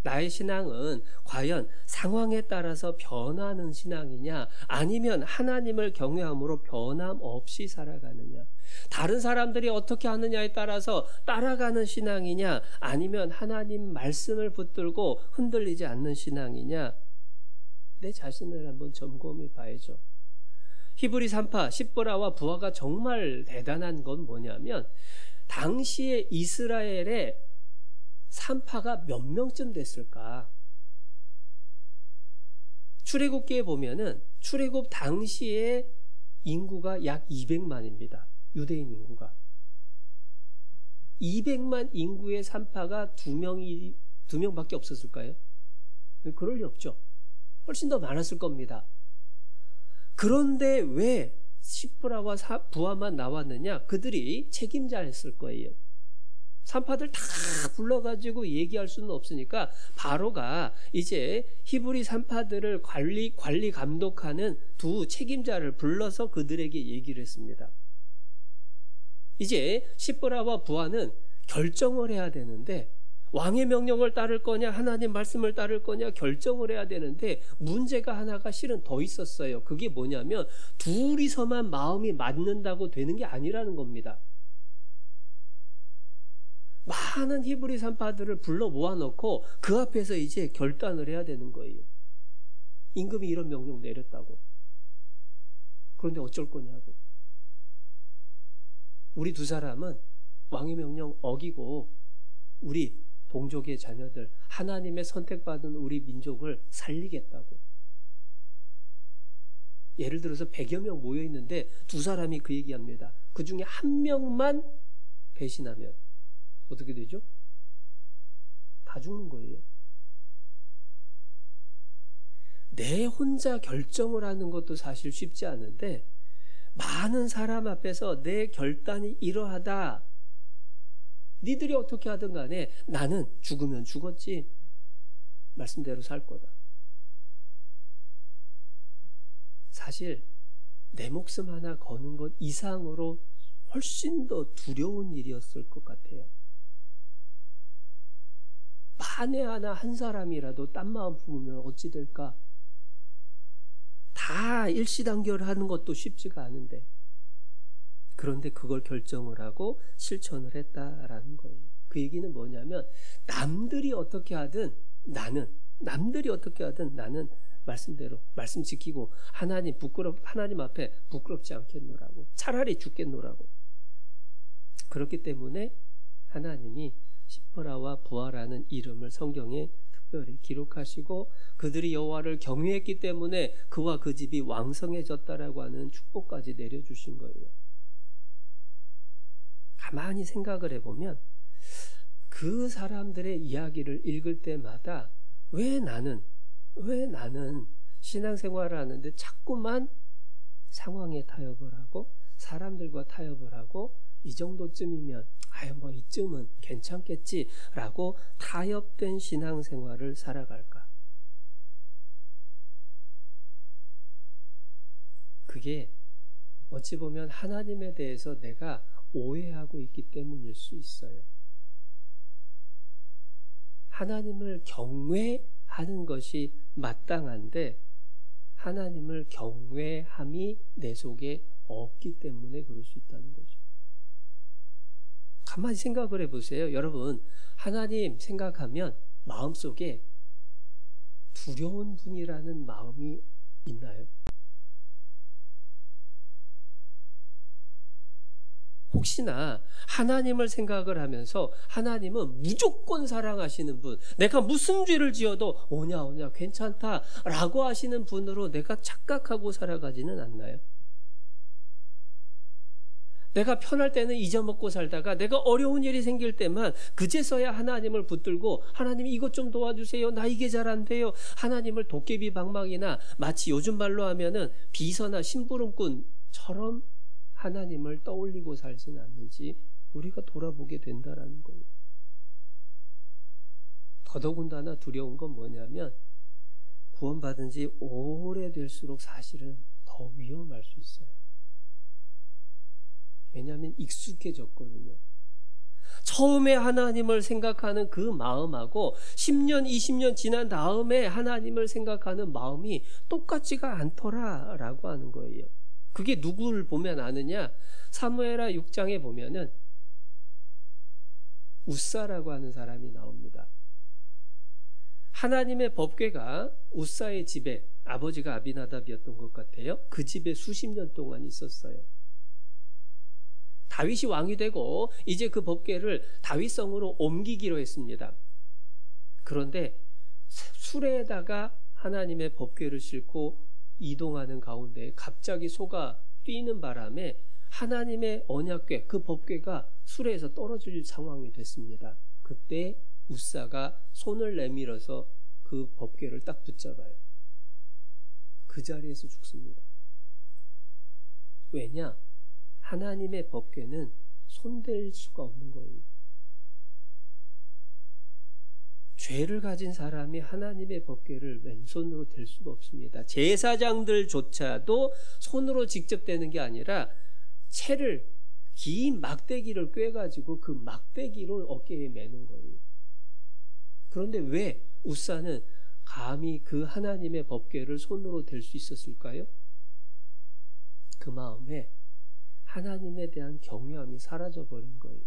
나의 신앙은 과연 상황에 따라서 변하는 신앙이냐, 아니면 하나님을 경외함으로 변함없이 살아가느냐, 다른 사람들이 어떻게 하느냐에 따라서 따라가는 신앙이냐, 아니면 하나님 말씀을 붙들고 흔들리지 않는 신앙이냐, 내 자신을 한번 점검해 봐야죠. 히브리 산파 십보라와 부하가 정말 대단한 건 뭐냐면, 당시에 이스라엘의 산파가 몇 명쯤 됐을까? 출애굽기에 보면은 출애굽 당시에 인구가 약 200만입니다. 유대인 인구가. 200만 인구의 산파가 두 명밖에 없었을까요? 그럴 리 없죠. 훨씬 더 많았을 겁니다. 그런데 왜 십보라와 부하만 나왔느냐? 그들이 책임자였을 거예요. 산파들 다 불러가지고 얘기할 수는 없으니까 바로가 이제 히브리 산파들을 관리 감독하는 두 책임자를 불러서 그들에게 얘기를 했습니다. 이제 십보라와 부하는 결정을 해야 되는데, 왕의 명령을 따를 거냐 하나님 말씀을 따를 거냐 결정을 해야 되는데, 문제가 하나가 실은 더 있었어요. 그게 뭐냐면 둘이서만 마음이 맞는다고 되는 게 아니라는 겁니다. 많은 히브리 산파들을 불러 모아놓고 그 앞에서 이제 결단을 해야 되는 거예요. 임금이 이런 명령 내렸다고. 그런데 어쩔 거냐고. 우리 두 사람은 왕의 명령 어기고 우리 동족의 자녀들, 하나님의 선택받은 우리 민족을 살리겠다고. 예를 들어서 100여 명 모여 있는데 두 사람이 그 얘기합니다. 그 중에 한 명만 배신하면 어떻게 되죠? 다 죽는 거예요. 내 혼자 결정을 하는 것도 사실 쉽지 않은데, 많은 사람 앞에서 내 결단이 이러하다, 니들이 어떻게 하든 간에 나는 죽으면 죽었지, 말씀대로 살 거다. 사실 내 목숨 하나 거는 것 이상으로 훨씬 더 두려운 일이었을 것 같아요. 만에 하나 한 사람이라도 딴 마음 품으면 어찌 될까? 다 일시단결하는 것도 쉽지가 않은데, 그런데 그걸 결정을 하고 실천을 했다라는 거예요. 그 얘기는 뭐냐면, 남들이 어떻게 하든 나는 말씀대로 말씀 지키고 하나님 앞에 부끄럽지 않겠노라고, 차라리 죽겠노라고. 그렇기 때문에 하나님이 십보라와 부하라는 이름을 성경에 특별히 기록하시고, 그들이 여호와를 경외했기 때문에 그와 그 집이 왕성해졌다라고 하는 축복까지 내려주신 거예요. 가만히 생각을 해보면 그 사람들의 이야기를 읽을 때마다 왜 나는 신앙생활을 하는데 자꾸만 상황에 타협을 하고 사람들과 타협을 하고, 이 정도쯤이면 뭐 이쯤은 괜찮겠지라고 타협된 신앙생활을 살아갈까? 그게 어찌 보면 하나님에 대해서 내가 오해하고 있기 때문일 수 있어요. 하나님을 경외하는 것이 마땅한데 하나님을 경외함이 내 속에 없기 때문에 그럴 수 있다는 거죠. 가만히 생각을 해보세요. 여러분, 하나님 생각하면 마음속에 두려운 분이라는 마음이 있나요? 혹시나 하나님을 생각을 하면서 하나님은 무조건 사랑하시는 분, 내가 무슨 죄를 지어도 오냐 괜찮다라고 하시는 분으로 내가 착각하고 살아가지는 않나요? 내가 편할 때는 잊어먹고 살다가 내가 어려운 일이 생길 때만 그제서야 하나님을 붙들고, 하나님 이것 좀 도와주세요, 나 이게 잘 안 돼요, 하나님을 도깨비 방망이나 마치 요즘 말로 하면은 비서나 심부름꾼처럼 하나님을 떠올리고 살지는 않는지 우리가 돌아보게 된다라는 거예요. 더더군다나 두려운 건 뭐냐면, 구원받은 지 오래될수록 사실은 더 위험할 수 있어요. 왜냐하면 익숙해졌거든요. 처음에 하나님을 생각하는 그 마음하고 10년, 20년 지난 다음에 하나님을 생각하는 마음이 똑같지가 않더라라고 하는 거예요. 그게 누구를 보면 아느냐? 사무엘하 6장에 보면은 웃사라고 하는 사람이 나옵니다. 하나님의 법궤가 웃사의 집에, 아버지가 아비나답이었던 것 같아요. 그 집에 수십 년 동안 있었어요. 다윗이 왕이 되고 이제 그 법궤를 다윗성으로 옮기기로 했습니다. 그런데 수레에다가 하나님의 법궤를 싣고 이동하는 가운데 갑자기 소가 뛰는 바람에 하나님의 언약궤, 그 법궤가 수레에서 떨어질 상황이 됐습니다. 그때 웃사가 손을 내밀어서 그 법궤를 딱 붙잡아요. 그 자리에서 죽습니다. 왜냐? 하나님의 법궤는 손댈 수가 없는 거예요. 죄를 가진 사람이 하나님의 법궤를 왼손으로 댈 수가 없습니다. 제사장들조차도 손으로 직접 대는 게 아니라 채를, 긴 막대기를 꿰가지고 그 막대기로 어깨에 매는 거예요. 그런데 왜 웃사는 감히 그 하나님의 법궤를 손으로 댈 수 있었을까요? 그 마음에 하나님에 대한 경외함이 사라져버린 거예요.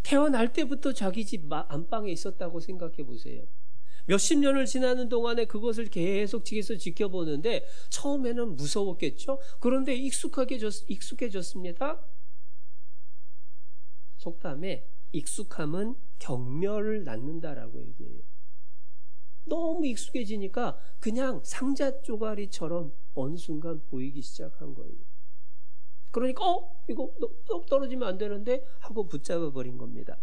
태어날 때부터 자기 집 안방에 있었다고 생각해 보세요. 몇십 년을 지나는 동안에 그것을 계속 뒤에서 지켜보는데 처음에는 무서웠겠죠? 그런데 익숙해졌습니다. 속담에 익숙함은 경멸을 낳는다라고 얘기해요. 너무 익숙해지니까 그냥 상자 쪼가리처럼 어느 순간 보이기 시작한 거예요. 그러니까 이거 똑 떨어지면 안 되는데 하고 붙잡아 버린 겁니다.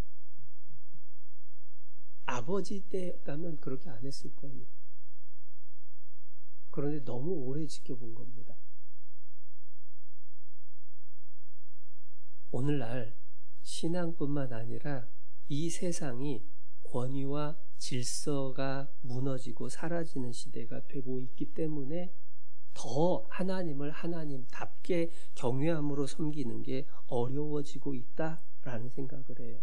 아버지 때였다면 그렇게 안 했을 거예요. 그런데 너무 오래 지켜본 겁니다. 오늘날 신앙뿐만 아니라 이 세상이 권위와 질서가 무너지고 사라지는 시대가 되고 있기 때문에 더 하나님을 하나님답게 경외함으로 섬기는 게 어려워지고 있다라는 생각을 해요.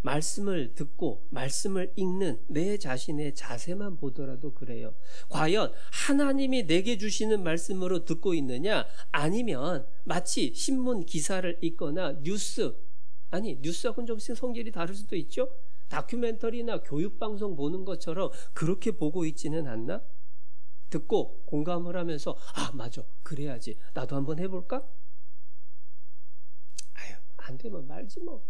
말씀을 듣고 말씀을 읽는 내 자신의 자세만 보더라도 그래요. 과연 하나님이 내게 주시는 말씀으로 듣고 있느냐? 아니면 마치 신문 기사를 읽거나 뉴스하고는 좀 성질이 다를 수도 있죠. 다큐멘터리나 교육방송 보는 것처럼 그렇게 보고 있지는 않나? 듣고 공감을 하면서 맞아, 그래야지, 나도 한번 해볼까? 안 되면 말지 뭐.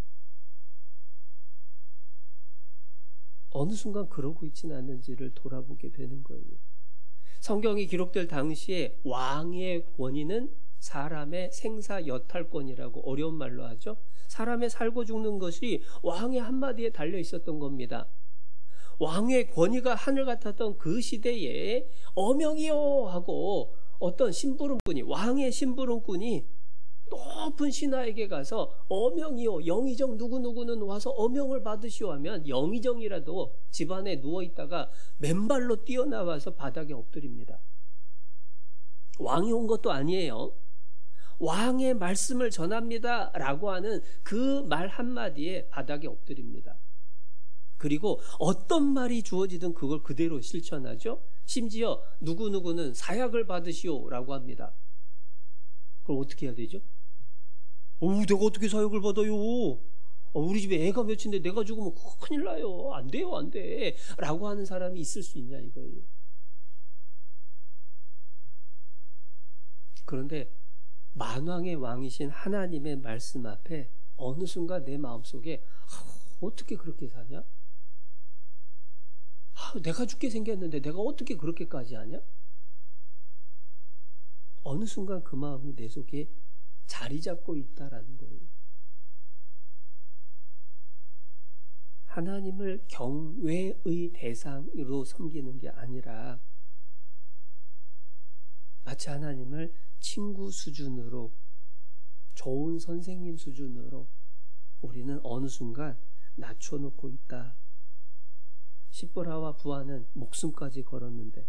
어느 순간 그러고 있지는 않는지를 돌아보게 되는 거예요. 성경이 기록될 당시에 왕의 권위는 사람의 생사여탈권이라고 어려운 말로 하죠. 사람의 살고 죽는 것이 왕의 한마디에 달려 있었던 겁니다. 왕의 권위가 하늘 같았던 그 시대에 어명이요 하고 어떤 심부름꾼이, 왕의 심부름꾼이 높은 신하에게 가서 어명이요, 영의정 누구누구는 와서 어명을 받으시오 하면 영의정이라도 집안에 누워있다가 맨발로 뛰어나와서 바닥에 엎드립니다. 왕이 온 것도 아니에요. 왕의 말씀을 전합니다 라고 하는 그 말 한마디에 바닥에 엎드립니다. 그리고 어떤 말이 주어지든 그걸 그대로 실천하죠. 심지어 누구누구는 사약을 받으시오 라고 합니다. 그럼 어떻게 해야 되죠? 내가 어떻게 사약을 받아요? 우리 집에 애가 몇인데 내가 죽으면 큰일 나요. 안 돼요, 안 돼. 라고 하는 사람이 있을 수 있냐 이거예요. 그런데 만왕의 왕이신 하나님의 말씀 앞에 어느 순간 내 마음속에 어떻게 그렇게 사냐? 내가 죽게 생겼는데 내가 어떻게 그렇게까지 하냐? 어느 순간 그 마음이 내 속에 자리 잡고 있다라는 거예요. 하나님을 경외의 대상으로 섬기는 게 아니라 마치 하나님을 친구 수준으로, 좋은 선생님 수준으로 우리는 어느 순간 낮춰놓고 있다. 십보라와 부하는 목숨까지 걸었는데,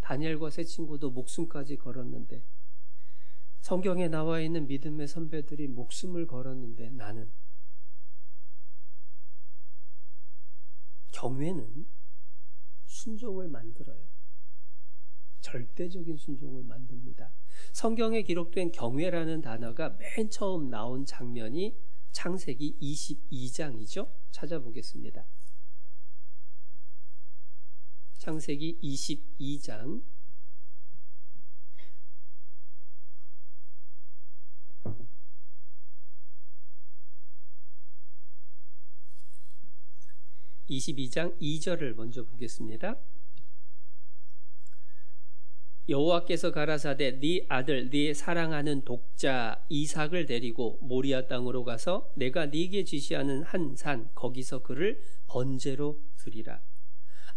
다니엘과 세 친구도 목숨까지 걸었는데, 성경에 나와 있는 믿음의 선배들이 목숨을 걸었는데 나는 경외는 순종을 만들어요. 절대적인 순종을 만듭니다. 성경에 기록된 경외라는 단어가 맨 처음 나온 장면이 창세기 22장이죠. 찾아보겠습니다. 창세기 22장 2절을 먼저 보겠습니다. 여호와께서 가라사대 네 아들 네 사랑하는 독자 이삭을 데리고 모리아 땅으로 가서 내가 네게 지시하는 한 산 거기서 그를 번제로 드리라.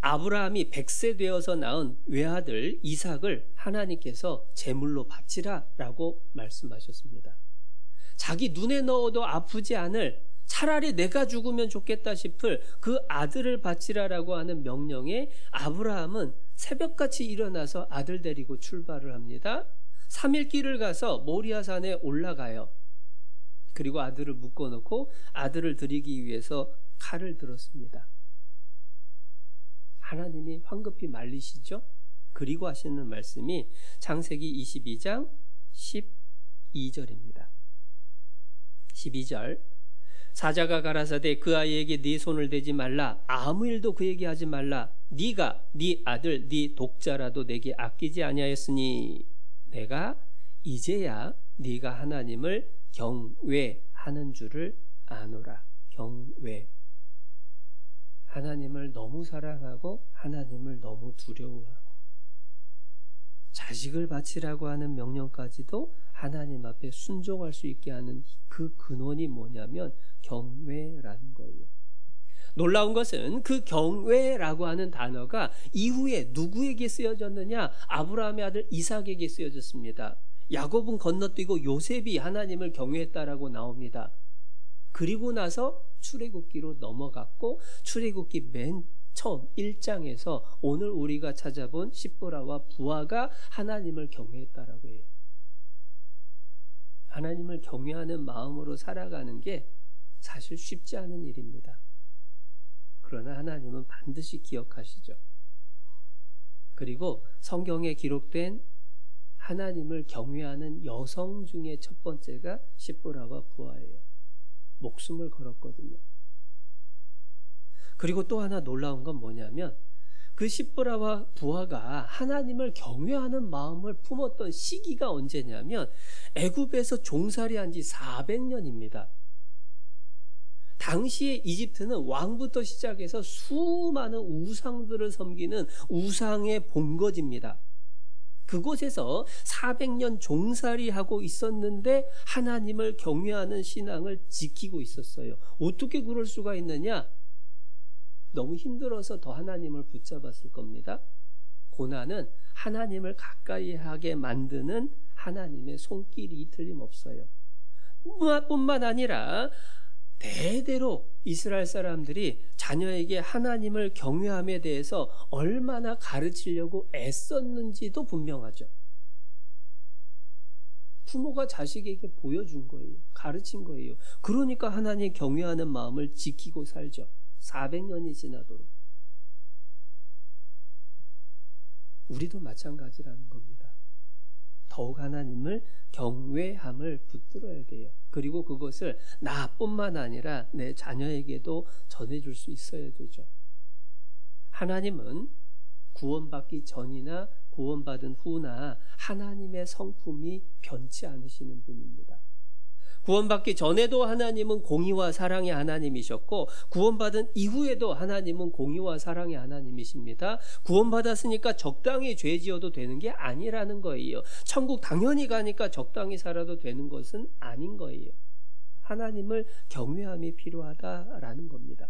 아브라함이 100세 되어서 낳은 외아들 이삭을 하나님께서 제물로 바치라 라고 말씀하셨습니다. 자기 눈에 넣어도 아프지 않을, 차라리 내가 죽으면 좋겠다 싶을 그 아들을 바치라라고 하는 명령에 아브라함은 새벽같이 일어나서 아들 데리고 출발을 합니다. 3일 길을 가서 모리아산에 올라가요. 그리고 아들을 묶어놓고 아들을 드리기 위해서 칼을 들었습니다. 하나님이 황급히 말리시죠. 그리고 하시는 말씀이 창세기 22장 12절입니다. 12절 사자가 가라사대 그 아이에게 네 손을 대지 말라. 아무 일도 그에게 하지 말라. 네가 네 아들 네 독자라도 내게 아끼지 아니하였으니 내가 이제야 네가 하나님을 경외하는 줄을 아노라. 경외. 하나님을 너무 사랑하고 하나님을 너무 두려워하고 자식을 바치라고 하는 명령까지도 하나님 앞에 순종할 수 있게 하는 그 근원이 뭐냐면 경외라는 거예요. 놀라운 것은 그 경외라고 하는 단어가 이후에 누구에게 쓰여졌느냐? 아브라함의 아들 이삭에게 쓰여졌습니다. 야곱은 건너뛰고 요셉이 하나님을 경외했다라고 나옵니다. 그리고 나서 출애굽기로 넘어갔고 출애굽기 맨 처음 1장에서 오늘 우리가 찾아본 십보라와 부하가 하나님을 경외했다라고 해요. 하나님을 경외하는 마음으로 살아가는 게 사실 쉽지 않은 일입니다. 그러나 하나님은 반드시 기억하시죠. 그리고 성경에 기록된 하나님을 경외하는 여성 중에 첫 번째가 십보라와 부하예요. 목숨을 걸었거든요. 그리고 또 하나 놀라운 건 뭐냐면 그 십보라와 부하가 하나님을 경외하는 마음을 품었던 시기가 언제냐면 애굽에서 종살이한 지 400년입니다. 당시에 이집트는 왕부터 시작해서 수많은 우상들을 섬기는 우상의 본거지입니다. 그곳에서 400년 종살이하고 있었는데 하나님을 경외하는 신앙을 지키고 있었어요. 어떻게 그럴 수가 있느냐? 너무 힘들어서 더 하나님을 붙잡았을 겁니다. 고난은 하나님을 가까이 하게 만드는 하나님의 손길이 틀림없어요. 뿐만 아니라 대대로 이스라엘 사람들이 자녀에게 하나님을 경외함에 대해서 얼마나 가르치려고 애썼는지도 분명하죠. 부모가 자식에게 보여준 거예요. 가르친 거예요. 그러니까 하나님 경외하는 마음을 지키고 살죠. 400년이 지나도록. 우리도 마찬가지라는 겁니다. 더욱 하나님을 경외함을 붙들어야 돼요. 그리고 그것을 나뿐만 아니라 내 자녀에게도 전해줄 수 있어야 되죠. 하나님은 구원받기 전이나 구원받은 후나 하나님의 성품이 변치 않으시는 분입니다. 구원받기 전에도 하나님은 공의와 사랑의 하나님이셨고 구원받은 이후에도 하나님은 공의와 사랑의 하나님이십니다. 구원받았으니까 적당히 죄 지어도 되는 게 아니라는 거예요. 천국 당연히 가니까 적당히 살아도 되는 것은 아닌 거예요. 하나님을 경외함이 필요하다라는 겁니다.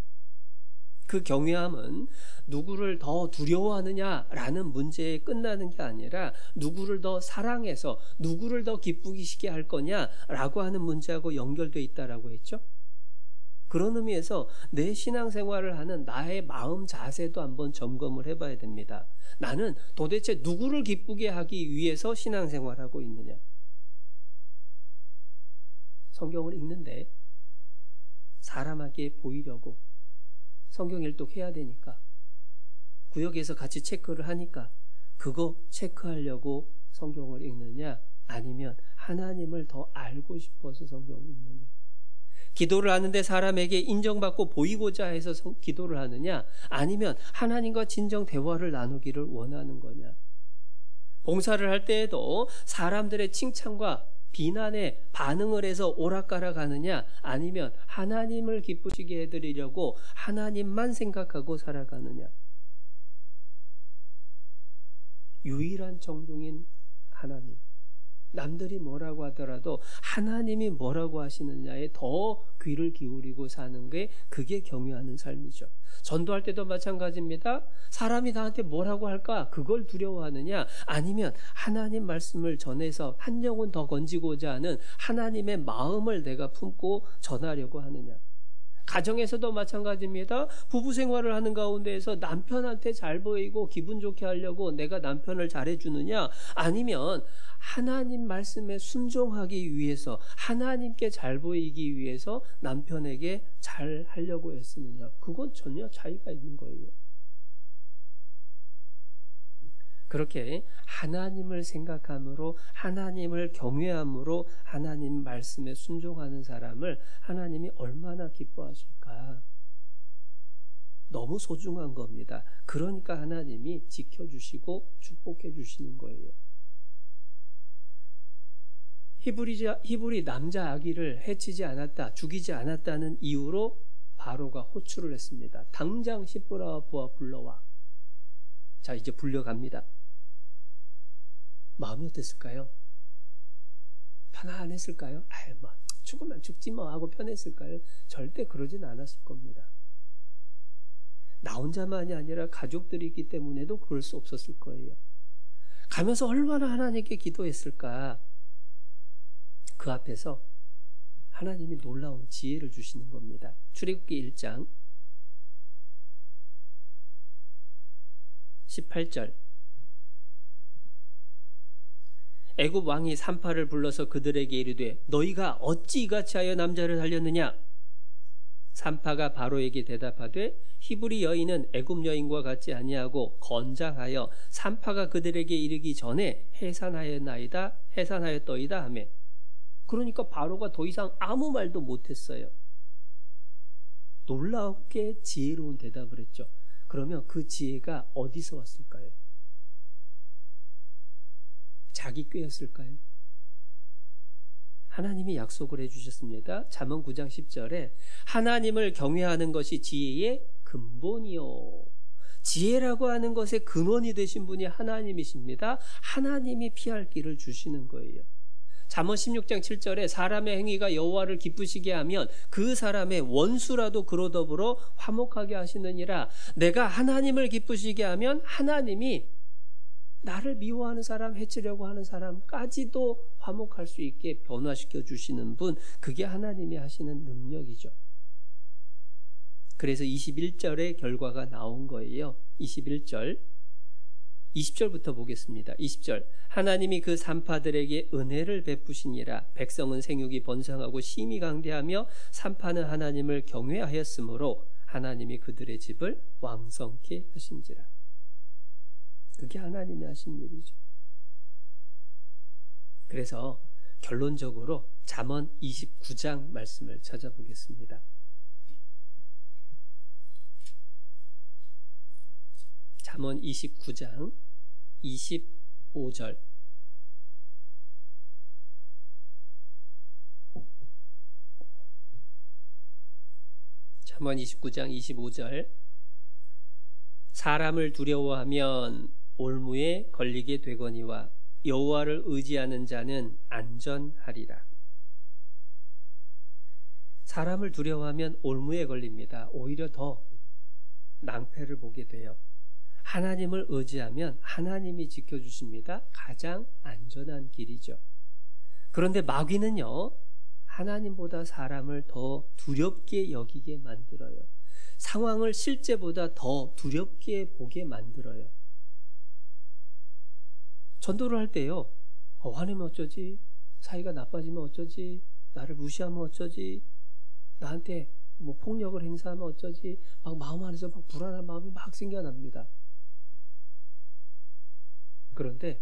그 경외함은 누구를 더 두려워하느냐라는 문제에 끝나는 게 아니라 누구를 더 사랑해서 누구를 더 기쁘게 시게 할 거냐라고 하는 문제하고 연결되어 있다라고 했죠. 그런 의미에서 내 신앙생활을 하는 나의 마음 자세도 한번 점검을 해봐야 됩니다. 나는 도대체 누구를 기쁘게 하기 위해서 신앙생활하고 있느냐? 성경을 읽는데 사람에게 보이려고 성경 일독해야 되니까 구역에서 같이 체크를 하니까 그거 체크하려고 성경을 읽느냐, 아니면 하나님을 더 알고 싶어서 성경을 읽느냐. 기도를 하는데 사람에게 인정받고 보이고자 해서 기도를 하느냐, 아니면 하나님과 진정 대화를 나누기를 원하는 거냐. 봉사를 할 때에도 사람들의 칭찬과 비난에 반응을 해서 오락가락 하느냐, 아니면 하나님을 기쁘시게 해드리려고 하나님만 생각하고 살아가느냐. 유일한 정종인 하나님, 남들이 뭐라고 하더라도 하나님이 뭐라고 하시느냐에 더 귀를 기울이고 사는 게, 그게 경유하는 삶이죠. 전도할 때도 마찬가지입니다. 사람이 나한테 뭐라고 할까, 그걸 두려워하느냐, 아니면 하나님 말씀을 전해서 한 영혼 더 건지고자 하는 하나님의 마음을 내가 품고 전하려고 하느냐. 가정에서도 마찬가지입니다. 부부 생활을 하는 가운데에서 남편한테 잘 보이고 기분 좋게 하려고 내가 남편을 잘해주느냐, 아니면 하나님 말씀에 순종하기 위해서, 하나님께 잘 보이기 위해서 남편에게 잘 하려고 애쓰느냐. 그건 전혀 차이가 있는 거예요. 그렇게 하나님을 생각함으로, 하나님을 경외함으로 하나님 말씀에 순종하는 사람을 하나님이 얼마나 기뻐하실까. 너무 소중한 겁니다. 그러니까 하나님이 지켜주시고 축복해 주시는 거예요. 히브리 남자 아기를 해치지 않았다, 죽이지 않았다는 이유로 바로가 호출을 했습니다. 당장 시브라와 부하 불러와. 자, 이제 불려갑니다. 마음이 어땠을까요? 편안했을까요? 아유, 뭐 죽으면 죽지 뭐 하고 편했을까요? 절대 그러진 않았을 겁니다. 나 혼자만이 아니라 가족들이 있기 때문에도 그럴 수 없었을 거예요. 가면서 얼마나 하나님께 기도했을까. 그 앞에서 하나님이 놀라운 지혜를 주시는 겁니다. 출애굽기 1장 18절. 애굽 왕이 산파를 불러서 그들에게 이르되 너희가 어찌 이같이 하여 남자를 살렸느냐. 산파가 바로에게 대답하되 히브리 여인은 애굽 여인과 같지 아니하고 건장하여 산파가 그들에게 이르기 전에 해산하였더이다 하며. 그러니까 바로가 더 이상 아무 말도 못했어요. 놀랍게 지혜로운 대답을 했죠. 그러면 그 지혜가 어디서 왔을까요? 자기 꾀였을까요? 하나님이 약속을 해주셨습니다. 잠언 9장 10절에 하나님을 경외하는 것이 지혜의 근본이요. 지혜라고 하는 것의 근원이 되신 분이 하나님이십니다. 하나님이 피할 길을 주시는 거예요. 잠언 16장 7절에 사람의 행위가 여호와를 기쁘시게 하면 그 사람의 원수라도 그로 더불어 화목하게 하시느니라. 내가 하나님을 기쁘시게 하면 하나님이 나를 미워하는 사람, 해치려고 하는 사람까지도 화목할 수 있게 변화시켜 주시는 분, 그게 하나님이 하시는 능력이죠. 그래서 21절의 결과가 나온 거예요. 21절 20절부터 보겠습니다. 20절. 하나님이 그 산파들에게 은혜를 베푸시니라. 백성은 생육이 번성하고 심히 강대하며 산파는 하나님을 경외하였으므로 하나님이 그들의 집을 왕성케 하신지라. 그게 하나님이 하신 일이죠. 그래서 결론적으로 잠언 29장 말씀을 찾아보겠습니다. 잠언 29장 25절. 잠언 29장 25절. 사람을 두려워하면 올무에 걸리게 되거니와 여호와를 의지하는 자는 안전하리라. 사람을 두려워하면 올무에 걸립니다. 오히려 더 낭패를 보게 돼요. 하나님을 의지하면 하나님이 지켜주십니다. 가장 안전한 길이죠. 그런데 마귀는요, 하나님보다 사람을 더 두렵게 여기게 만들어요. 상황을 실제보다 더 두렵게 보게 만들어요. 전도를 할 때요, 화내면 어쩌지? 사이가 나빠지면 어쩌지? 나를 무시하면 어쩌지? 나한테 뭐 폭력을 행사하면 어쩌지? 막 마음 안에서 막 불안한 마음이 막 생겨납니다. 그런데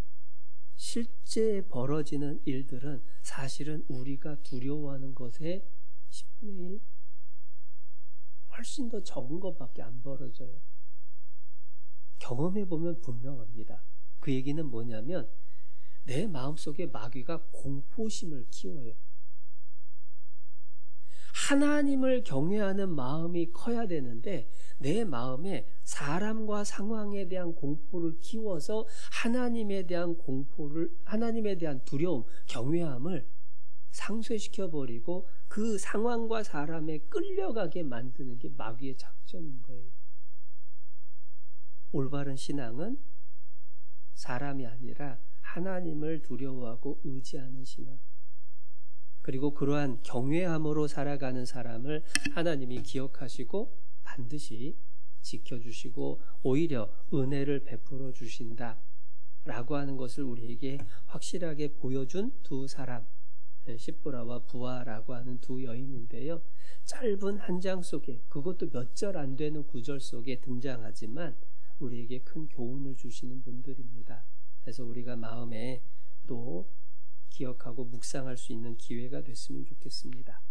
실제 벌어지는 일들은 사실은 우리가 두려워하는 것의 10분의 1, 훨씬 더 적은 것밖에 안 벌어져요. 경험해보면 분명합니다. 그 얘기는 뭐냐면 내 마음속에 마귀가 공포심을 키워요. 하나님을 경외하는 마음이 커야 되는데 내 마음에 사람과 상황에 대한 공포를 키워서 하나님에 대한 두려움, 경외함을 상쇄시켜버리고 그 상황과 사람에 끌려가게 만드는 게 마귀의 작전인 거예요. 올바른 신앙은 사람이 아니라 하나님을 두려워하고 의지하는 신앙. 그리고 그러한 경외함으로 살아가는 사람을 하나님이 기억하시고 반드시 지켜주시고 오히려 은혜를 베풀어 주신다 라고 하는 것을 우리에게 확실하게 보여준 두 사람, 십보라와 부하라고 하는 두 여인인데요. 짧은 한 장 속에, 그것도 몇 절 안 되는 구절 속에 등장하지만 우리에게 큰 교훈을 주시는 분들입니다. 그래서 우리가 마음에 또 기억하고 묵상할 수 있는 기회가 됐으면 좋겠습니다.